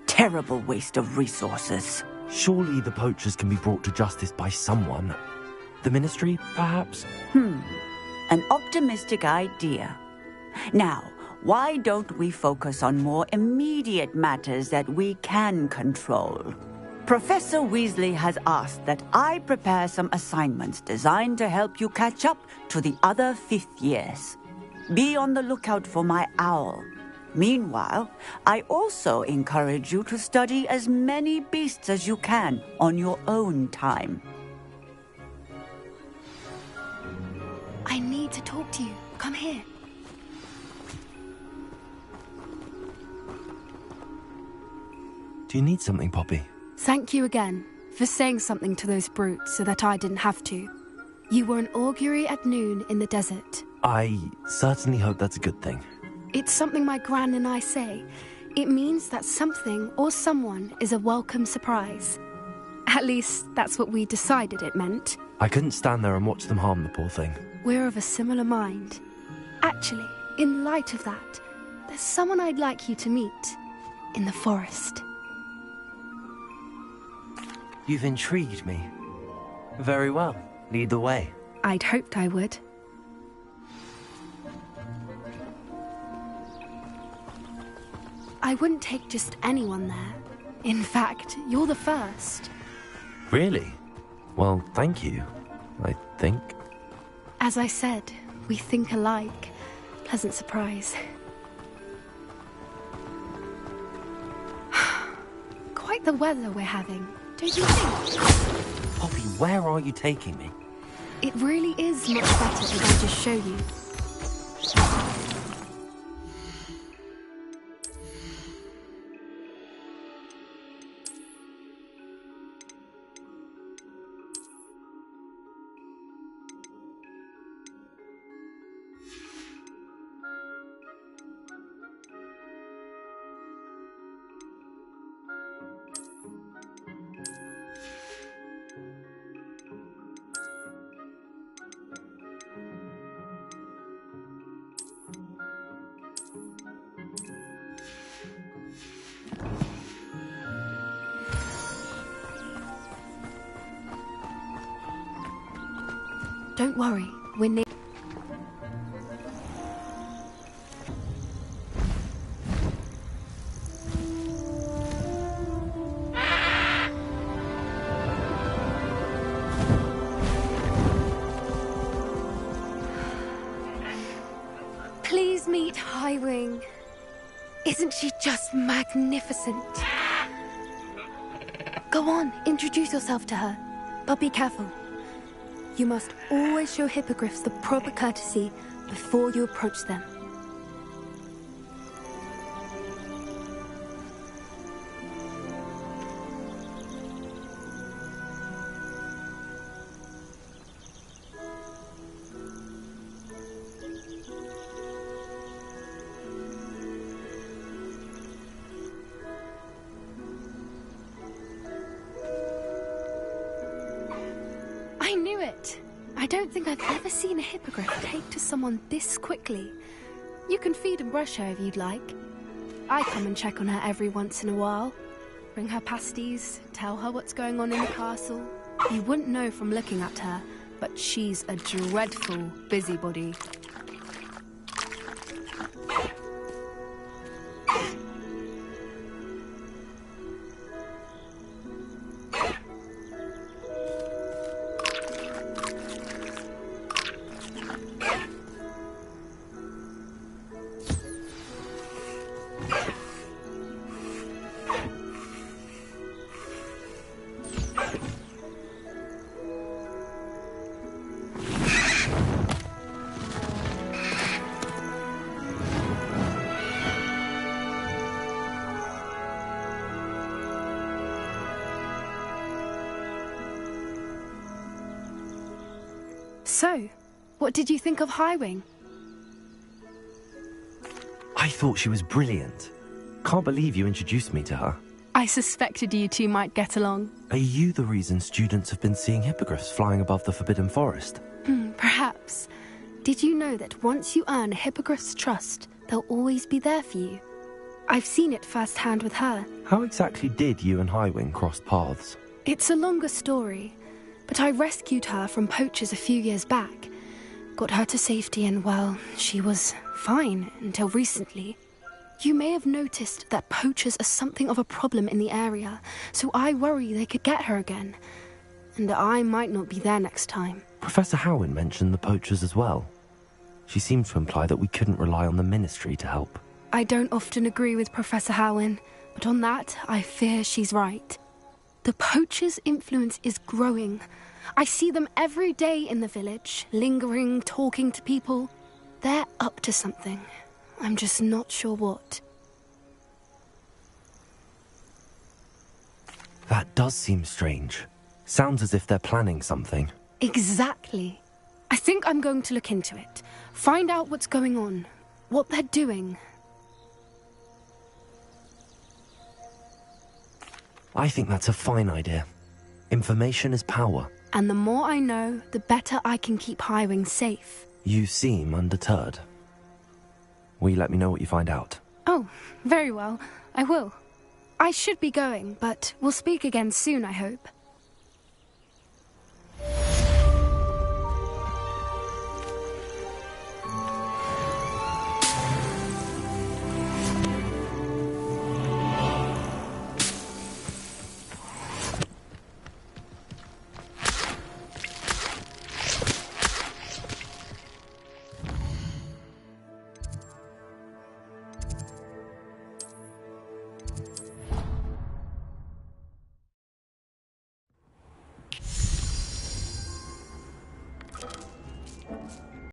Terrible waste of resources.
Surely the poachers can be brought to justice by someone. The Ministry, perhaps?
An optimistic idea. Now, why don't we focus on more immediate matters that we can control? Professor Weasley has asked that I prepare some assignments designed to help you catch up to the other fifth years. Be on the lookout for my owl. Meanwhile, I also encourage you to study as many beasts as you can on your own time.
I need to talk to you. Come here.
Do you need something, Poppy?
Thank you again for saying something to those brutes so that I didn't have to. You were an augury at noon in the desert.
I certainly hope that's a good thing.
It's something my gran and I say. It means that something or someone is a welcome surprise. At least, that's what we decided it meant.
I couldn't stand there and watch them harm the poor thing.
We're of a similar mind. Actually, in light of that, there's someone I'd like you to meet in the forest.
You've intrigued me. Very well. Lead the way.
I'd hoped I would. I wouldn't take just anyone there. In fact, you're the first.
Really? Well, thank you, I think.
As I said, we think alike. Pleasant surprise. Quite the weather we're having, don't you think?
Poppy, where are you taking me?
It really is much better if I just show you. Don't worry, we're near. Please meet Highwing. Isn't she just magnificent? Go on, introduce yourself to her, but be careful. You must always show hippogriffs the proper courtesy before you approach them. I knew it! I don't think I've ever seen a hippogriff take to someone this quickly. You can feed and brush her if you'd like. I come and check on her every once in a while. Bring her pasties, tell her what's going on in the castle. You wouldn't know from looking at her, but she's a dreadful busybody. So, what did you think of Highwing?
I thought she was brilliant. Can't believe you introduced me to her.
I suspected you two might get along.
Are you the reason students have been seeing hippogriffs flying above the Forbidden Forest?
Perhaps. Did you know that once you earn a hippogriff's trust, they'll always be there for you? I've seen it firsthand with her.
How exactly did you and Highwing cross paths?
It's a longer story, but I rescued her from poachers a few years back. Got her to safety and, well, she was fine until recently. You may have noticed that poachers are something of a problem in the area, so I worry they could get her again. And I might not be there next time.
Professor Howin mentioned the poachers as well. She seemed to imply that we couldn't rely on the Ministry to help.
I don't often agree with Professor Howin, but on that, I fear she's right. The poachers' influence is growing. I see them every day in the village, lingering, talking to people. They're up to something. I'm just not sure what.
That does seem strange. Sounds as if they're planning something.
Exactly. I think I'm going to look into it. Find out what's going on. What they're doing.
I think that's a fine idea. Information is power.
And the more I know, the better I can keep Highwing safe.
You seem undeterred. Will you let me know what you find out?
Oh, very well. I will. I should be going, but we'll speak again soon, I hope.